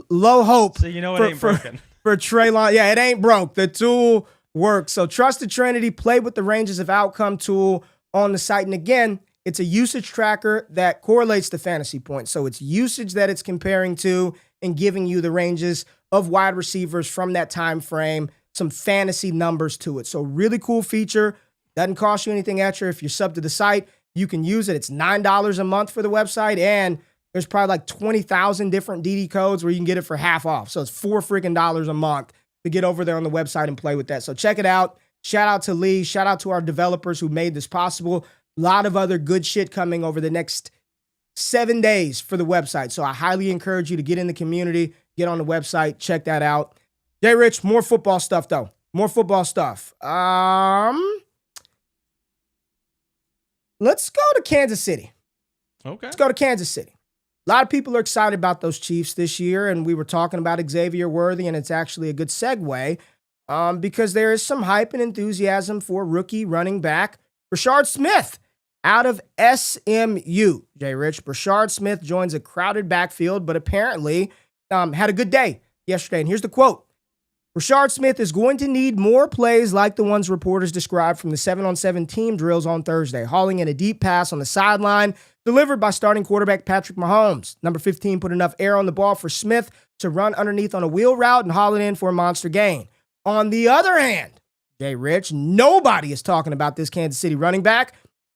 Low hope. So you know it ain't broken. For Traylon, yeah, it ain't broke. The tool works. So trust the Trinity. Play with the ranges of outcome tool on the site. And again, it's a usage tracker that correlates to fantasy points. So it's usage that it's comparing to and giving you the ranges of wide receivers from that time frame, some fantasy numbers to it. So really cool feature. Doesn't cost you anything extra. If you're sub to the site, you can use it. It's $9 a month for the website, and there's probably like 20,000 different DD codes where you can get it for half off. So it's $4 a month to get over there on the website and play with that. So check it out. Shout out to Lee. Shout out to our developers who made this possible. A lot of other good shit coming over the next 7 days for the website. So I highly encourage you to get in the community, get on the website, check that out. JRich, more football stuff though. More football stuff. Let's go to Kansas City. Okay. Let's go to Kansas City. A lot of people are excited about those Chiefs this year, and we were talking about Xavier Worthy, and it's actually a good segue because there is some hype and enthusiasm for rookie running back Rashard Smith out of SMU. JRich, Brashard Smith joins a crowded backfield, but apparently had a good day yesterday. And here's the quote. Brashard Smith is going to need more plays like the ones reporters described from the 7-on-7 team drills on Thursday, hauling in a deep pass on the sideline delivered by starting quarterback Patrick Mahomes. Number 15 put enough air on the ball for Smith to run underneath on a wheel route and haul it in for a monster gain. On the other hand, JRich, nobody is talking about this Kansas City running back.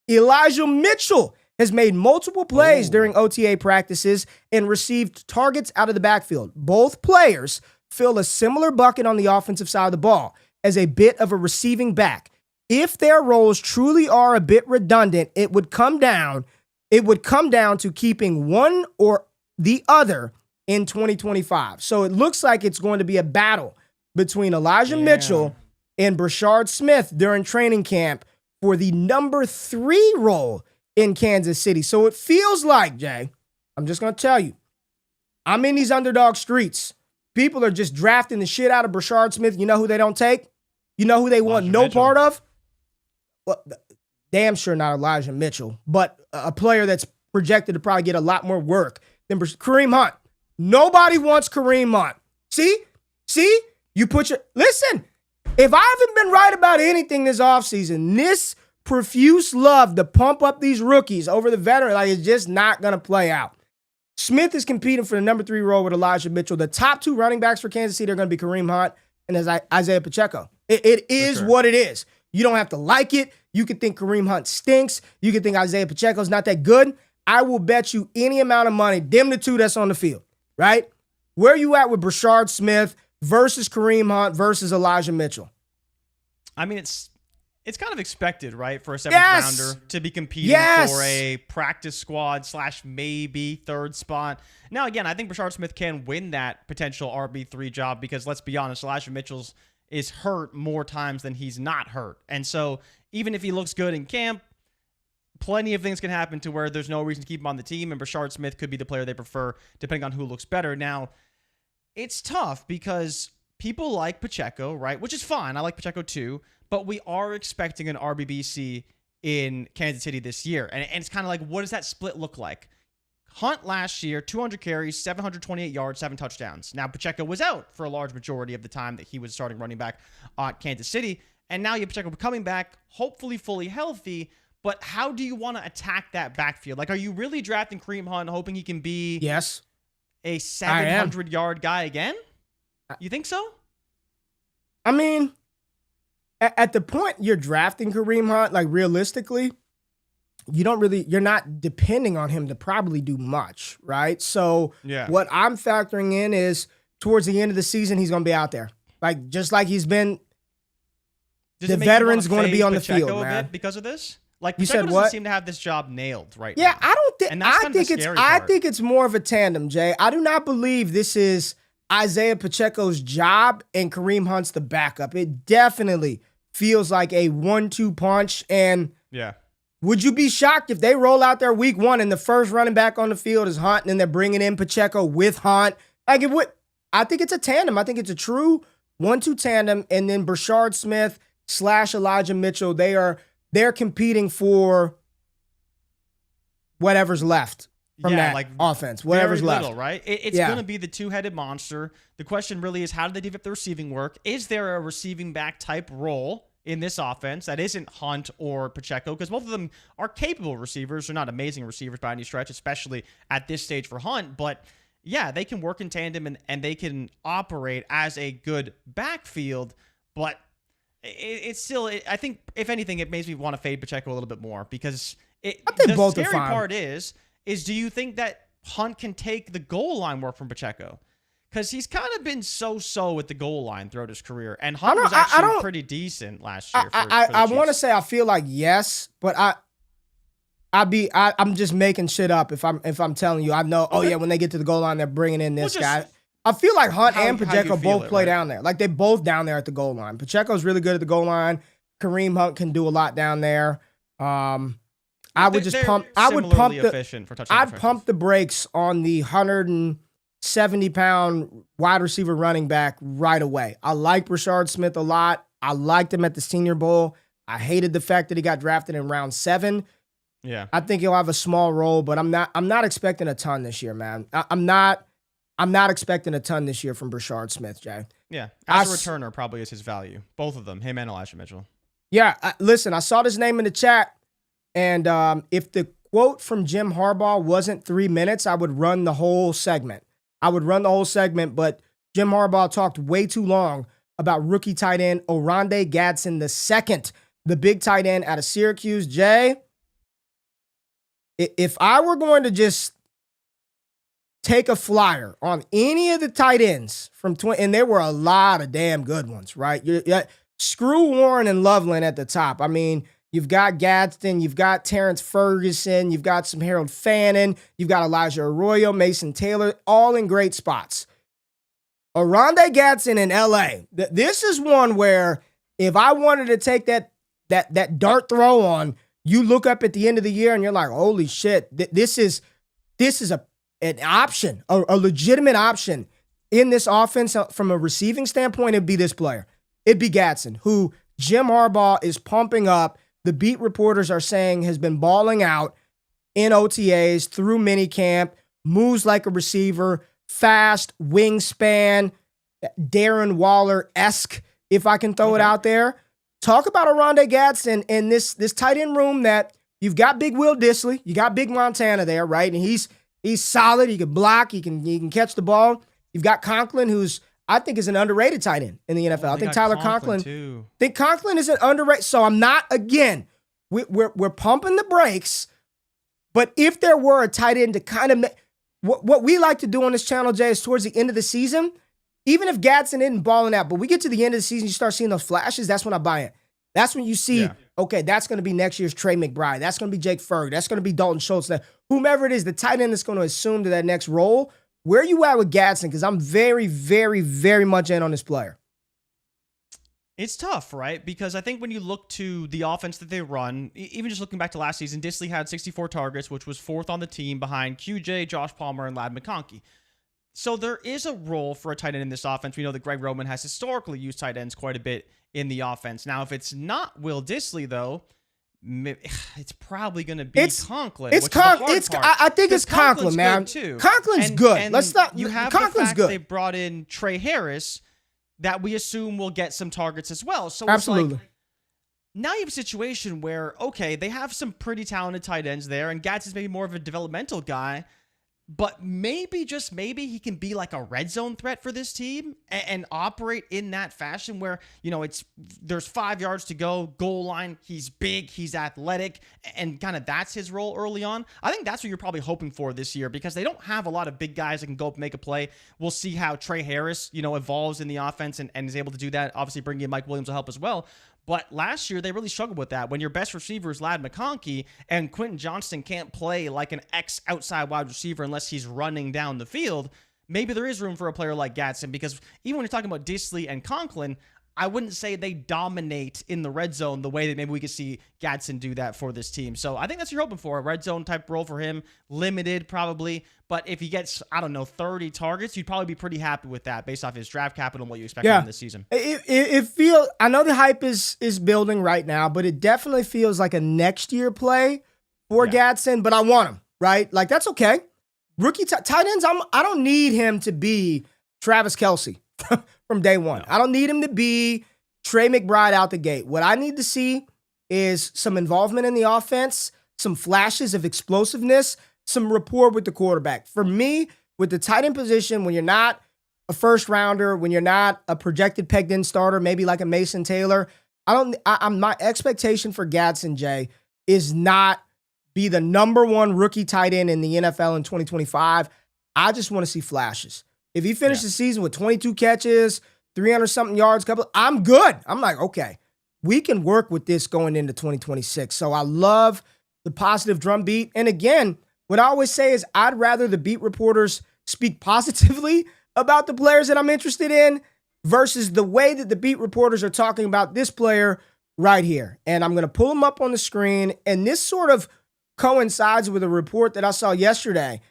Elijah Mitchell has made multiple plays during OTA practices and received targets out of the backfield. Both players fill a similar bucket on the offensive side of the ball as a bit of a receiving back. If their roles truly are a bit redundant, it would come down to keeping one or the other in 2025. So it looks like it's going to be a battle between Elijah Mitchell and Brashard Smith during training camp for the number 3 role in Kansas City. So it feels like, Jay, I'm just going to tell you, I'm in these underdog streets. People are just drafting the shit out of Brashard Smith. You know who they don't take? You know who they want no part of? Well, damn sure not Elijah Mitchell, but a player that's projected to probably get a lot more work than Kareem Hunt. Nobody wants Kareem Hunt. See? You put your... Listen, if I haven't been right about anything this offseason, this profuse love to pump up these rookies over the veteran, like, it's just not going to play out. Smith is competing for the number 3 role with Elijah Mitchell. The top 2 running backs for Kansas City are going to be Kareem Hunt and Isaiah Pacheco. It is what it is. You don't have to like it. You can think Kareem Hunt stinks. You can think Isaiah Pacheco's not that good. I will bet you any amount of money, them the 2 that's on the field, right? Where are you at with Brashard Smith versus Kareem Hunt versus Elijah Mitchell? I mean, it's kind of expected, right, for a 7th rounder to be competing for a practice squad / maybe 3rd spot. Now, again, I think Brashard Smith can win that potential RB3 job because, let's be honest, Elijah Mitchell's is hurt more times than he's not hurt. And so even if he looks good in camp, plenty of things can happen to where there's no reason to keep him on the team, and Brashard Smith could be the player they prefer depending on who looks better. Now, it's tough because people like Pacheco, right, which is fine. I like Pacheco too. But we are expecting an RBBC in Kansas City this year. And it's kind of like, what does that split look like? Hunt last year, 200 carries, 728 yards, 7 touchdowns. Now, Pacheco was out for a large majority of the time that he was starting running back at Kansas City. And now you have Pacheco coming back, hopefully fully healthy. But how do you want to attack that backfield? Like, are you really drafting Kareem Hunt hoping he can be a 700-yard guy again? You think so? I mean... At the point you're drafting Kareem Hunt, like, realistically, you're not depending on him to probably do much, right? So what I'm factoring in is towards the end of the season, he's going to be out there. Like, just like he's been, the veteran's going to be on the field, man. Bit because of this? Like, you said doesn't seem to have this job nailed right now. Yeah, I think it's more of a tandem, Jay. I do not believe this is Isaiah Pacheco's job and Kareem Hunt's the backup. It definitely feels like a 1-2 punch. And would you be shocked if they roll out there week 1 and the first running back on the field is Hunt and then they're bringing in Pacheco with Hunt? Like, it would. I think it's a tandem. I think it's a true 1-2 tandem. And then Brashard Smith / Elijah Mitchell, they're competing for whatever's left from that offense, whatever's left. Little, right? It's going to be the 2-headed monster. The question really is, how do they develop the receiving work? Is there a receiving back type role in this offense that isn't Hunt or Pacheco? Because both of them are capable receivers. They're not amazing receivers by any stretch, especially at this stage for Hunt. But yeah, they can work in tandem and they can operate as a good backfield. But it's still, I think, if anything, it makes me want to fade Pacheco a little bit more because I think the scary part is do you think that Hunt can take the goal line work from Pacheco? Because he's kind of been so-so with the goal line throughout his career. And Hunt was actually pretty decent last year. I want to say I feel like yes, but I'm just making shit up if I'm telling you. I know, when they get to the goal line, they're bringing in this guy. I feel like Hunt and Pacheco both play down there. Like, they're both down there at the goal line. Pacheco's really good at the goal line. Kareem Hunt can do a lot down there. I'd pump the brakes on the 170-pound wide receiver running back right away. I like Brashard Smith a lot. I liked him at the Senior Bowl. I hated the fact that he got drafted in round 7. Yeah. I think he'll have a small role, but I'm not expecting a ton this year, man. I'm not expecting a ton this year from Brashard Smith, Jay. Yeah. As a returner, probably is his value. Both of them, him and Elijah Mitchell. Yeah. Listen, I saw this name in the chat, and if the quote from Jim Harbaugh wasn't 3 minutes, I would run the whole segment. But Jim Harbaugh talked way too long about rookie tight end Oronde Gadsden II, the big tight end out of Syracuse. Jay, if I were going to just take a flyer on any of the tight ends from 20, and there were a lot of damn good ones, right? Screw Warren and Loveland at the top. I mean, you've got Gadsden, you've got Terrence Ferguson, you've got some Harold Fannin, you've got Elijah Arroyo, Mason Taylor, all in great spots. Oronde Gadsden in LA. This is one where if I wanted to take that dart throw on, you look up at the end of the year and you're like, holy shit, this is an option, a legitimate option in this offense from a receiving standpoint. It'd be this player. It'd be Gadsden, who Jim Harbaugh is pumping up. The beat reporters are saying has been balling out in OTAs through minicamp, moves like a receiver, fast, wingspan, Darren Waller-esque, if I can throw it out there. Talk about Oronde Gadsden in this tight end room that you've got Big Will Dissly, you got Big Montana there, right? And he's solid. He can block. He can catch the ball. You've got Conklin, who's I think is an underrated tight end in the NFL. I think Tyler Conklin too. Think Conklin is an underrated. So I'm not, again, we're pumping the brakes. But if there were a tight end to kind of what we like to do on this channel, Jay, is towards the end of the season, even if Gadsden isn't balling out, but we get to the end of the season, you start seeing those flashes, that's when I buy it. That's when you see, okay, that's going to be next year's Trey McBride. That's going to be Jake Ferg. That's going to be Dalton Schultz. Whomever it is, the tight end that's going to assume to that next role. Where are you at with Gadsden? Because I'm very, very, very much in on this player. It's tough, right? Because I think when you look to the offense that they run, even just looking back to last season, Dissly had 64 targets, which was fourth on the team behind QJ, Josh Palmer, and Ladd McConkey. So there is a role for a tight end in this offense. We know that Greg Roman has historically used tight ends quite a bit in the offense. Now, if it's not Will Dissly, though, it's probably going to be Conklin. I think it's Conklin, man. Conklin's good. And let's stop. You have Conklin's the fact good. They brought in Trey Harris, that we assume will get some targets as well. So absolutely. It's like, now you have a situation where, okay, they have some pretty talented tight ends there, and Gadsden's maybe more of a developmental guy, but maybe, just maybe, he can be like a red zone threat for this team and operate in that fashion where, you know, there's 5 yards to go, goal line, he's big, he's athletic, and kind of that's his role early on. I think that's what you're probably hoping for this year, because they don't have a lot of big guys that can go up and make a play. We'll see how Trey Harris, you know, evolves in the offense and is able to do that. Obviously, bringing in Mike Williams will help as well. But last year, they really struggled with that. When your best receiver is Ladd McConkey and Quentin Johnston can't play like an outside wide receiver unless he's running down the field, maybe there is room for a player like Gadsden, because even when you're talking about Dissly and Conklin, I wouldn't say they dominate in the red zone the way that maybe we could see Gadsden do that for this team. So I think that's what you're hoping for, a red zone type role for him, limited probably. But if he gets, 30 targets, you'd probably be pretty happy with that based off his draft capital and what you expect from him this season. It feels, I know the hype is building right now, but it definitely feels like a next year play for Gadsden, but I want him, right? Like, that's okay. Rookie tight ends, I don't need him to be Travis Kelce from day one. No. I don't need him to be Trey McBride out the gate. What I need to see is some involvement in the offense, some flashes of explosiveness, some rapport with the quarterback. For me, with the tight end position, when you're not a first rounder, when you're not a projected pegged in starter, maybe like a Mason Taylor, my expectation for Gadsden, Jay, is not be the number one rookie tight end in the NFL in 2025. I just want to see flashes. If he finishes the season with 22 catches, 300-something yards, I'm good. I'm like, okay, we can work with this going into 2026. So I love the positive drumbeat. And again, what I always say is I'd rather the beat reporters speak positively about the players that I'm interested in versus the way that the beat reporters are talking about this player right here. And I'm going to pull him up on the screen. And this sort of coincides with a report that I saw yesterday.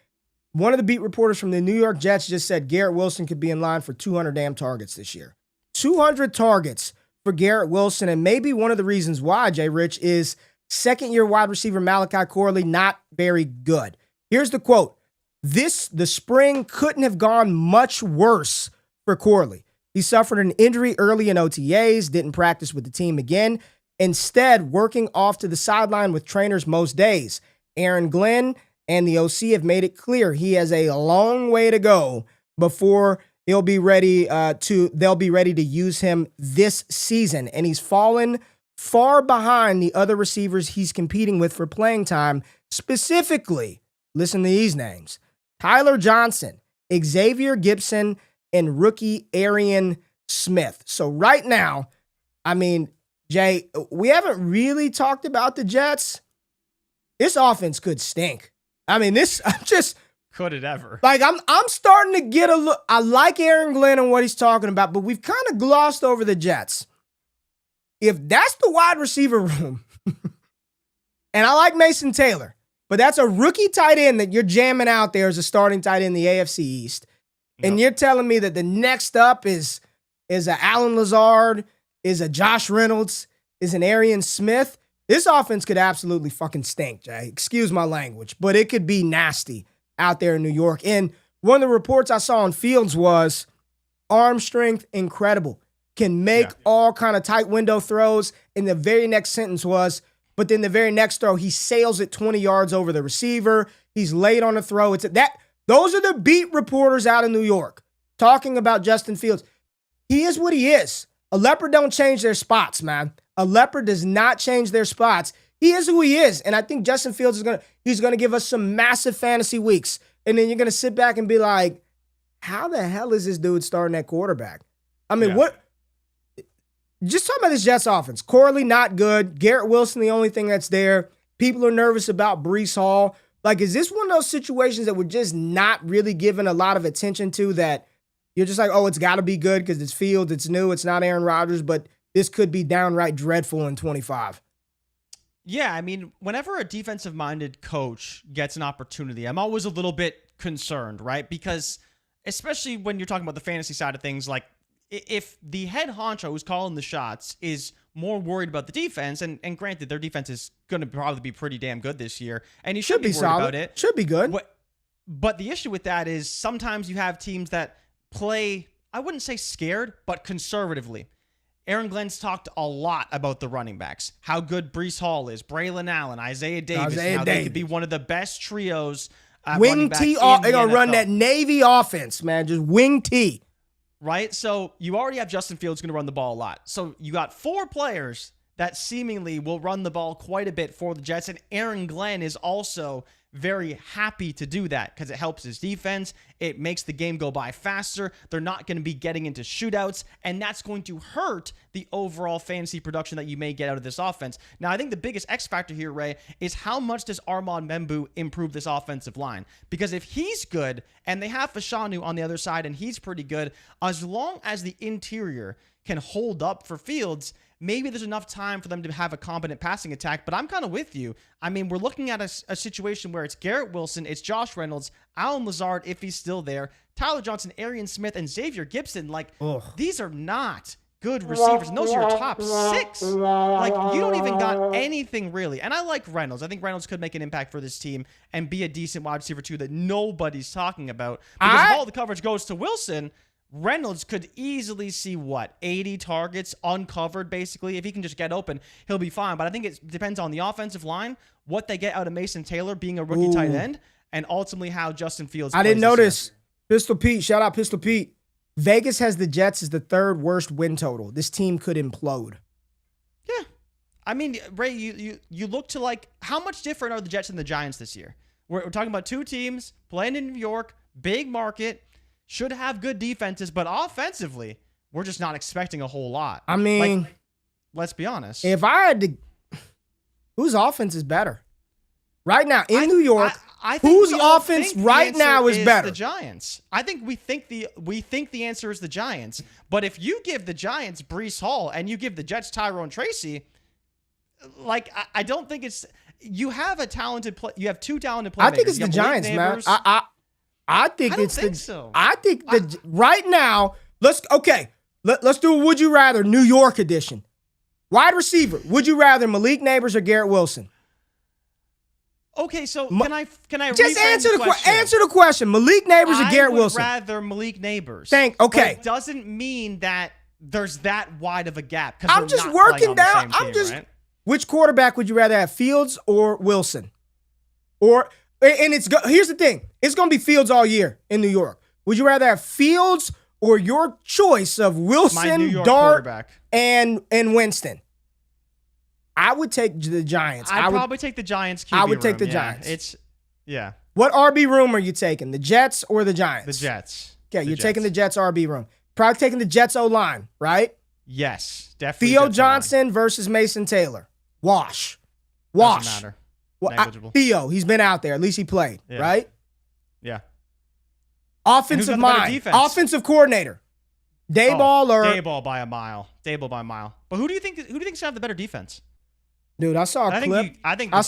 One of the beat reporters from the New York Jets just said Garrett Wilson could be in line for 200 damn targets this year. 200 targets for Garrett Wilson. And maybe one of the reasons why, JRich, is Second-year wide receiver Malachi Corley, not very good. Here's the quote. The spring couldn't have gone much worse for Corley. He suffered an injury early in OTAs, didn't practice with the team again, instead working off to the sideline with trainers most days. Aaron Glenn and the OC have made it clear he has a long way to go before they'll be ready to use him this season. And he's fallen far behind the other receivers he's competing with for playing time. Specifically, listen to these names: Tyler Johnson, Xavier Gibson, and rookie Arian Smith. So right now, I mean, Jay, we haven't really talked about the Jets. This offense could stink. I mean, could it ever? Like, I'm starting to get a look. I like Aaron Glenn and what he's talking about, but we've kind of glossed over the Jets. If that's the wide receiver room, and I like Mason Taylor, but that's a rookie tight end that you're jamming out there as a starting tight end in the AFC East, and you're telling me that the next up is a Allen Lazard, is a Josh Reynolds, is an Arian Smith. This offense could absolutely fucking stink, Jay. Excuse my language, but it could be nasty out there in New York. And one of the reports I saw on Fields was arm strength incredible. Can make all kind of tight window throws. And the very next sentence was, but then the very next throw, he sails it 20 yards over the receiver. He's late on the throw. Those are the beat reporters out of New York talking about Justin Fields. He is what he is. A leopard don't change their spots, man. A leopard does not change their spots. He is who he is. And I think Justin Fields he's gonna give us some massive fantasy weeks. And then you're gonna sit back and be like, how the hell is this dude starting at quarterback? I mean, what? Just talking about this Jets offense. Corley, not good. Garrett Wilson, the only thing that's there. People are nervous about Breece Hall. Like, is this one of those situations that we're just not really giving a lot of attention to, that you're just like, oh, it's got to be good because it's Fields, it's new, it's not Aaron Rodgers, but this could be downright dreadful in 25. Yeah, I mean, whenever a defensive-minded coach gets an opportunity, I'm always a little bit concerned, right? Because especially when you're talking about the fantasy side of things, like, if the head honcho who's calling the shots is more worried about the defense, and granted, their defense is going to probably be pretty damn good this year, and he should be worried solid about it. Should be good. But the issue with that is sometimes you have teams that play, I wouldn't say scared, but conservatively. Aaron Glenn's talked a lot about the running backs, how good Breece Hall is, Braylon Allen, Isaiah Davis, they could be one of the best trios. Wing T, they're going to run that Navy offense, man, just wing T. Right? So you already have Justin Fields going to run the ball a lot. So you got 4 players that seemingly will run the ball quite a bit for the Jets. And Aaron Glenn is also very happy to do that because it helps his defense. It makes the game go by faster. They're not going to be getting into shootouts, and that's going to hurt the overall fantasy production that you may get out of this offense. Now, I think the biggest X factor here, Ray, is how much does Armand Membu improve this offensive line? Because if he's good, and they have Fashanu on the other side, and he's pretty good, as long as the interior can hold up for Fields, maybe there's enough time for them to have a competent passing attack, but I'm kind of with you. I mean, we're looking at a situation where it's Garrett Wilson, it's Josh Reynolds, Allen Lazard, if he's still there, Tyler Johnson, Arian Smith, and Xavier Gibson. Like, these are not good receivers, and those are your top 6. Like, you don't even got anything really. And I like Reynolds. I think Reynolds could make an impact for this team and be a decent wide receiver too that nobody's talking about. Because if all the coverage goes to Wilson, Reynolds could easily see, 80 targets uncovered, basically. If he can just get open, he'll be fine. But I think it depends on the offensive line, what they get out of Mason Taylor being a rookie tight end, and ultimately how Justin Fields plays. I didn't notice. Pistol Pete, shout out Pistol Pete. Vegas has the Jets as the 3rd worst win total. This team could implode. Yeah. I mean, Ray, you look to, like, how much different are the Jets and the Giants this year? We're talking about 2 teams playing in New York, big market, should have good defenses, but offensively, we're just not expecting a whole lot. I mean, like, let's be honest. If I had to, whose offense is better? Right now, in New York, I think whose offense right now is better? The Giants. I think we think the answer is the Giants. But if you give the Giants Breece Hall and you give the Jets Tyrone Tracy, like, I don't think it's, you have a talented you have 2 talented playmakers. I think it's the Giants, man. I think right now, let's do a would you rather New York edition. Wide receiver. Would you rather Malik Neighbors or Garrett Wilson? Okay, so can I just rephrase answer the question? answer the question. Malik Neighbors or Garrett Wilson? I would rather Malik Neighbors. Okay. But it doesn't mean that there's that wide of a gap. I'm just working down. Right? Which quarterback would you rather have, Fields or Wilson? Here's the thing. It's going to be Fields all year in New York. Would you rather have Fields or your choice of Wilson, Dart, and Winston? I would take the Giants. I'd probably take the Giants QB I would take room. the Giants. What RB room are you taking? The Jets or the Giants? The Jets. Okay, you're taking the Jets RB room. Probably taking the Jets O-line, right? Yes, definitely. Theo Johnson versus Mason Taylor. Wash. Doesn't matter. Negligible. Theo, he's been out there. At least he played, right? Yeah. Offensive mind. Offensive coordinator. Dayball by a mile. But who do you think's gonna have the better defense? Dude, I saw a clip. I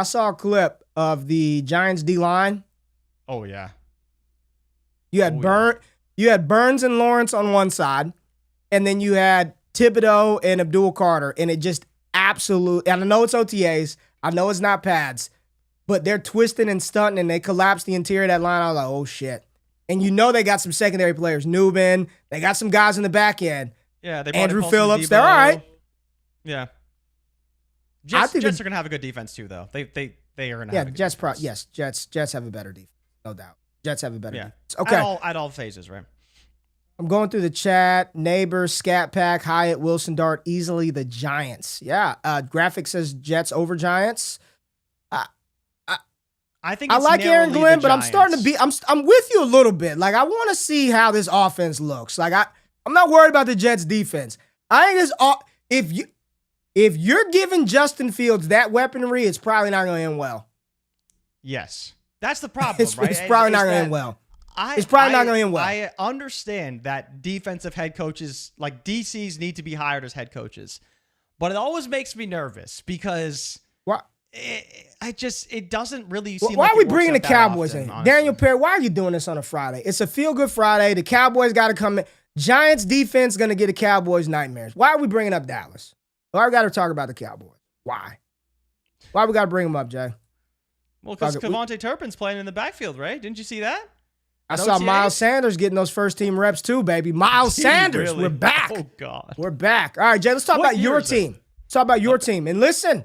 saw a clip of the Giants D-line. Oh yeah. You had Burns and Lawrence on one side, and then you had Thibodeau and Abdul Carter, and it just and I know it's OTAs, I know it's not pads, but they're twisting and stunting, and they collapsed the interior of that line. I was like, oh shit. And you know they got some secondary players. Newbin, they got some guys in the back end. Yeah, they Andrew Phillips, they're all right. Yeah. Jets are going to have a good defense too, though. They are going to have a good defense. Jets have a better defense, no doubt. Jets have a better defense. Okay. At all phases, right? I'm going through the chat. Neighbors, Scat Pack, Hyatt, Wilson, Dart, easily the Giants. Yeah. Graphic says Jets over Giants. I think I like Aaron Glenn, but I'm starting to be. I'm with you a little bit. Like, I want to see how this offense looks. Like, I'm not worried about the Jets defense. I think this if you're giving Justin Fields that weaponry, it's probably not going to end well. Yes, that's the problem, right? It's probably not going to end well. It's probably not going to end well. I understand that defensive head coaches, like DCs, need to be hired as head coaches, but it always makes me nervous because it doesn't really seem. Why like are we bringing the Cowboys in? Honestly. Daniel Perry, why are you doing this on a Friday? It's a feel-good Friday. The Cowboys got to come in. Giants defense going to get the Cowboys nightmares. Why are we bringing up Dallas? Why we got to talk about the Cowboys? Why we got to bring them up, Jay? Well, because Devontae Turpin's playing in the backfield, right? Didn't you see that? I saw Miles Sanders getting those first-team reps too, baby. Miles Sanders, really? We're back. Oh, God. We're back. All right, Jay, let's talk about your team. Let's talk about your team. And listen,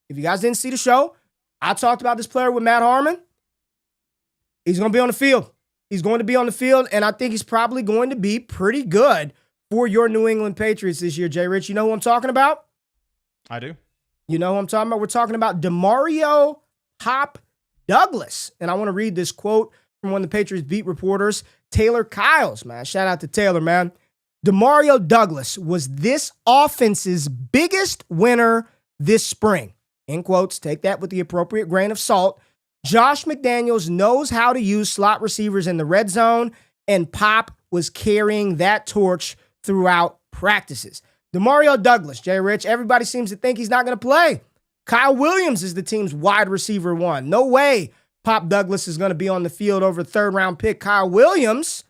if you guys didn't see the show, I talked about this player with Matt Harmon. He's going to be on the field. He's going to be on the field, and I think he's probably going to be pretty good for your New England Patriots this year, JRich. You know who I'm talking about? I do. You know who I'm talking about? We're talking about DeMario Pop Douglas. And I want to read this quote from one of the Patriots beat reporters, Taylor Kyles, man. Shout out to Taylor, man. DeMario Douglas was this offense's biggest winner this spring. In quotes, take that with the appropriate grain of salt. Josh McDaniels knows how to use slot receivers in the red zone, and Pop was carrying that torch throughout practices. DeMario Douglas, JRich, everybody seems to think he's not going to play. Kyle Williams is the team's wide receiver one. No way Pop Douglas is going to be on the field over third-round pick Kyle Williams.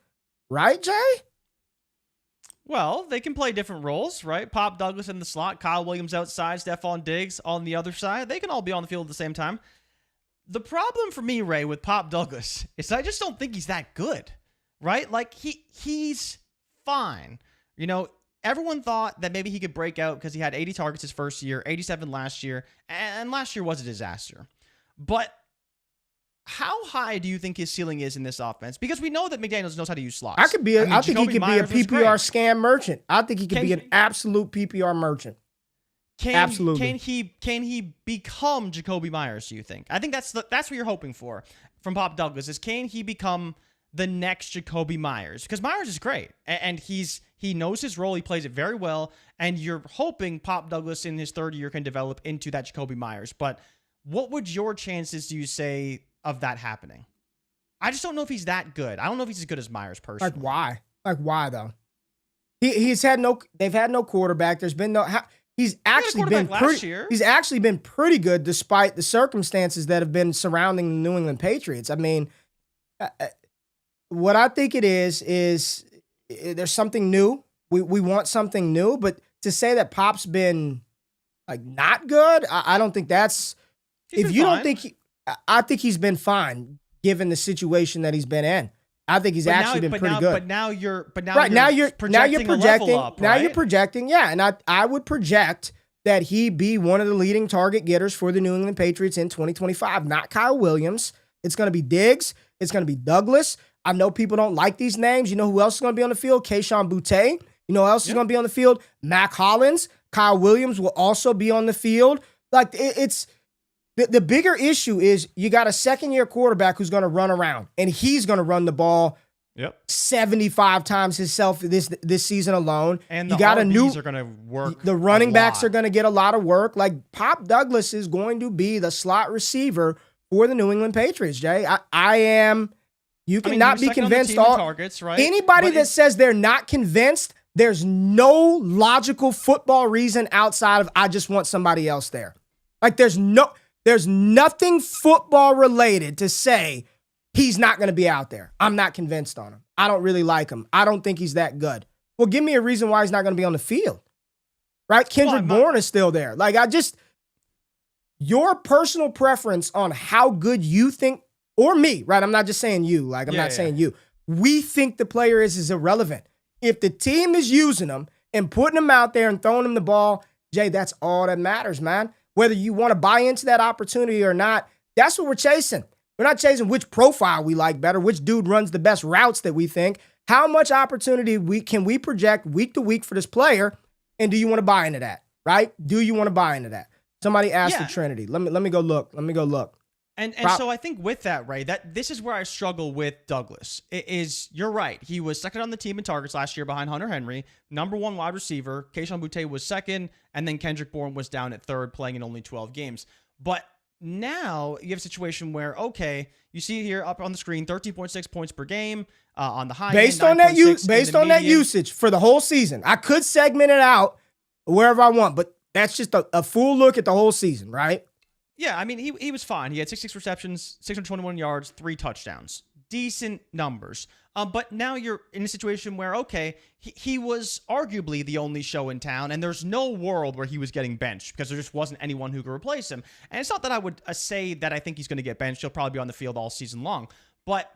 Right, Jay? Well, they can play different roles, right? Pop Douglas in the slot, Kyle Williams outside, Stephon Diggs on the other side. They can all be on the field at the same time. The problem for me, Ray, with Pop Douglas is I just don't think he's that good, right? Like, he's fine. You know, everyone thought that maybe he could break out because he had 80 targets his first year, 87 last year, and last year was a disaster. But how high do you think his ceiling is in this offense? Because we know that McDaniels knows how to use slots. I think he could be a PPR scam merchant. I think he could be an absolute PPR merchant. Absolutely. Can he become Jacoby Myers, do you think? I think that's what you're hoping for from Pop Douglas is can he become the next Jacoby Myers? Because Myers is great and he knows his role, he plays it very well, and you're hoping Pop Douglas in his third year can develop into that Jacoby Myers. But what would your chances, do you say, of that happening? I just don't know if he's that good. I don't know if he's as good as Myers personally. Like why? Like why though? They've had no quarterback. There's been no He's actually been pretty good despite the circumstances that have been surrounding the New England Patriots. I mean, what I think it is there's something new. We want something new, but to say that Pop's been like not good, I don't think that's. If you don't think I think he's been fine given the situation that he's been in. I think he's actually been pretty good. But now you're projecting. Up, now right? you're projecting. Yeah, and I would project that he be one of the leading target getters for the New England Patriots in 2025. Not Kyle Williams. It's going to be Diggs. It's going to be Douglas. I know people don't like these names. You know who else is going to be on the field? Kayshon Boutte. You know who else is going to be on the field? Mac Hollins. Kyle Williams will also be on the field. Like, it's the bigger issue is you got a second-year quarterback who's going to run around, and he's going to run the ball 75 times himself this season alone. And you got RBs are going to work. The running backs are going to get a lot of work. Like, Pop Douglas is going to be the slot receiver for the New England Patriots, Jay. I am. You cannot be convinced. All targets, right? Anybody that says they're not convinced, there's no logical football reason outside of I just want somebody else there. Like, there's nothing football related to say he's not going to be out there. I'm not convinced on him. I don't really like him. I don't think he's that good. Well, give me a reason why he's not going to be on the field. Right? Kendrick Bourne is still there. Like, your personal preference on how good you think, or me, right? I'm not just saying you. Like, I'm not saying you. We think the player is irrelevant. If the team is using him and putting him out there and throwing him the ball, Jay, that's all that matters, man. Whether you want to buy into that opportunity or not, that's what we're chasing. We're not chasing which profile we like better, which dude runs the best routes that we think. How much opportunity can we project week to week for this player, and do you want to buy into that, right? Do you want to buy into that? Somebody asked the Trinity. Let me go look. And so I think with that, Ray, that this is where I struggle with Douglas. You're right. He was second on the team in targets last year behind Hunter Henry, number one wide receiver. Kayshon Boutte was second, and then Kendrick Bourne was down at third, playing in only 12 games. But now you have a situation where, okay, you see here up on the screen, 13.6 points per game on the high based end, on that usage for the whole season. I could segment it out wherever I want, but that's just a full look at the whole season, right? Yeah, I mean, he was fine. He had 66 receptions, 621 yards, 3 touchdowns. Decent numbers. But now you're in a situation where, okay, he was arguably the only show in town, and there's no world where he was getting benched because there just wasn't anyone who could replace him. And it's not that I would say that I think he's going to get benched. He'll probably be on the field all season long. But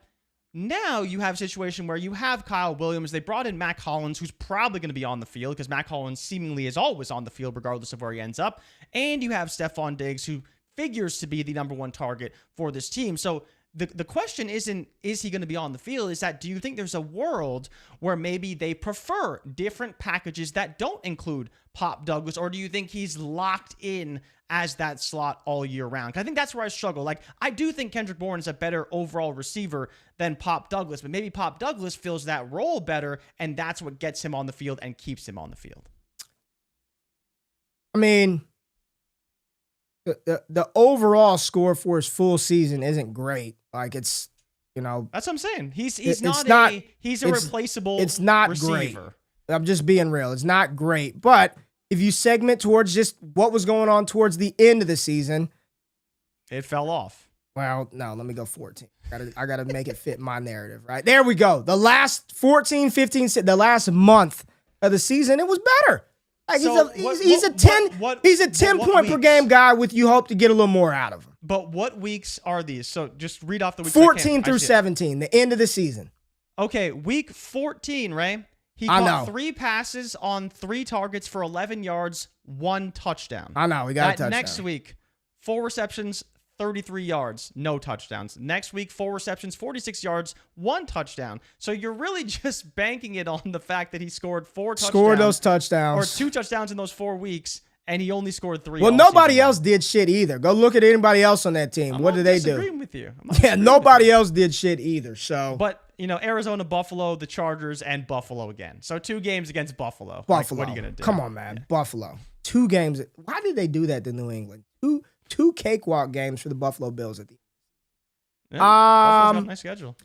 now you have a situation where you have Kyle Williams. They brought in Mac Hollins, who's probably going to be on the field because Mac Hollins seemingly is always on the field regardless of where he ends up. And you have Stephon Diggs, who figures to be the number one target for this team. So the question isn't, is he going to be on the field? Is that, do you think there's a world where maybe they prefer different packages that don't include Pop Douglas? Or do you think he's locked in as that slot all year round? I think that's where I struggle. Like, I do think Kendrick Bourne is a better overall receiver than Pop Douglas, but maybe Pop Douglas fills that role better, and that's what gets him on the field and keeps him on the field. I mean, the overall score for his full season isn't great. Like, it's, that's what I'm saying. He's a replaceable It's not receiver. Great. I'm just being real. It's not great. But if you segment towards just what was going on towards the end of the season, it fell off. Well, no, let me go 14. I got to make it fit my narrative, right? There we go. The last 14, 15, the last month of the season, it was better. Like, so he's a 10 point per game guy with you hope to get a little more out of him. But what weeks are these? So just read off the weeks. 14 through 17, the end of the season. Okay, week 14, Ray. He caught 3 passes on 3 targets for 11 yards, 1 touchdown. I know, we got a touchdown. Next week, 4 receptions, 33 yards, no touchdowns. Next week, 4 receptions, 46 yards, 1 touchdown. So you're really just banking it on the fact that he scored 4 touchdowns. Scored those touchdowns. Or 2 touchdowns in those 4 weeks, and he only scored 3. Well, nobody else did shit either. Go look at anybody else on that team. What did they do? I'm disagreeing with you. Yeah, nobody else did shit either. So, but Arizona, Buffalo, the Chargers, and Buffalo again. So 2 games against Buffalo. Buffalo. Like, what are you gonna do? Come on, man. Yeah. Buffalo. 2 games. Why did they do that to New England? Two cakewalk games for the Buffalo Bills at the end. Buffalo's got a nice schedule.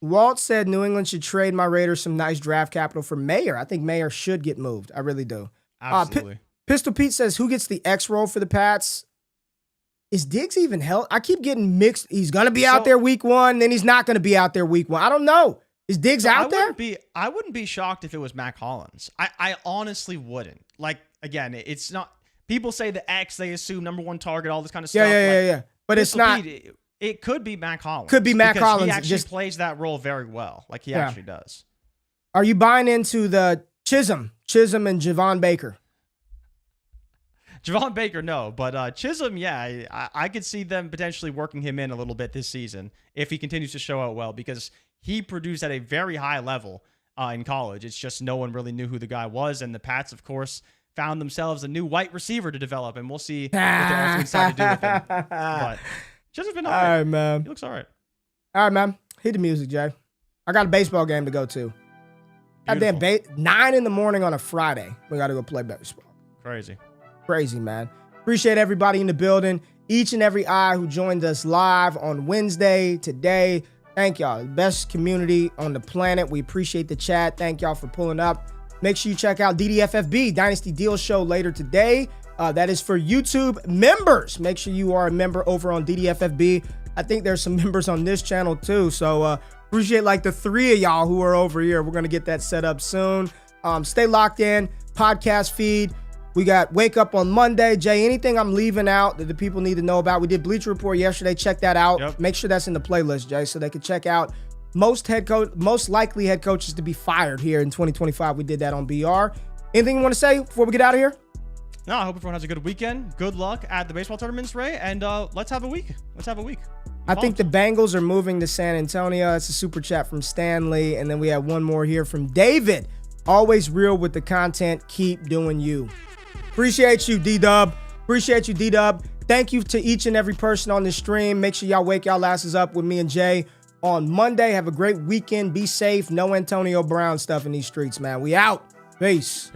Walt said New England should trade my Raiders some nice draft capital for Mayer. I think Mayer should get moved. I really do. Absolutely. Pistol Pete says, who gets the X role for the Pats? Is Diggs even held? I keep getting mixed. He's going to be out there week 1, then he's not going to be out there week 1. I don't know. Is Diggs out there? I wouldn't be shocked if it was Mac Hollins. I honestly wouldn't. Like, again, it's not. People say the X, they assume number one target, all this kind of stuff. Yeah. But it's not. It could be Mac Hollins. Could be Mac Hollins. He actually plays that role very well. Like, he actually does. Are you buying into the Chisholm and Javon Baker? Javon Baker, no. But Chisholm, yeah. I could see them potentially working him in a little bit this season if he continues to show out well, because he produced at a very high level in college. It's just no one really knew who the guy was. And the Pats, of course, found themselves a new white receiver to develop. And we'll see what they ultimately decide to do with him. But Chisholm's been all right, man. He looks all right. All right, man. Hit the music, Jay. I got a baseball game to go to. Goddamn, 9 in the morning on a Friday. We got to go play baseball. Crazy, man. Appreciate everybody in the building. Each and every eye who joined us live on Wednesday, today. Thank y'all. The best community on the planet. We appreciate the chat. Thank y'all for pulling up. Make sure you check out DDFFB, Dynasty Deal Show, later today. That is for YouTube members. Make sure you are a member over on DDFFB. I think there's some members on this channel too. So appreciate like the 3 of y'all who are over here. We're going to get that set up soon. Stay locked in. Podcast feed. We got Wake Up on Monday. Jay, anything I'm leaving out that the people need to know about? We did Bleacher Report yesterday. Check that out. Yep. Make sure that's in the playlist, Jay, so they can check out most likely head coaches to be fired here in 2025. We did that on BR. Anything you want to say before we get out of here? No, I hope everyone has a good weekend. Good luck at the baseball tournaments, Ray, and let's have a week. I think the Bengals are moving to San Antonio. That's a super chat from Stanley. And then we have one more here from David. Always real with the content. Keep doing you. Appreciate you, D-Dub. Thank you to each and every person on the stream. Make sure y'all wake y'all asses up with me and Jay on Monday. Have a great weekend. Be safe. No Antonio Brown stuff in these streets, man. We out. Peace.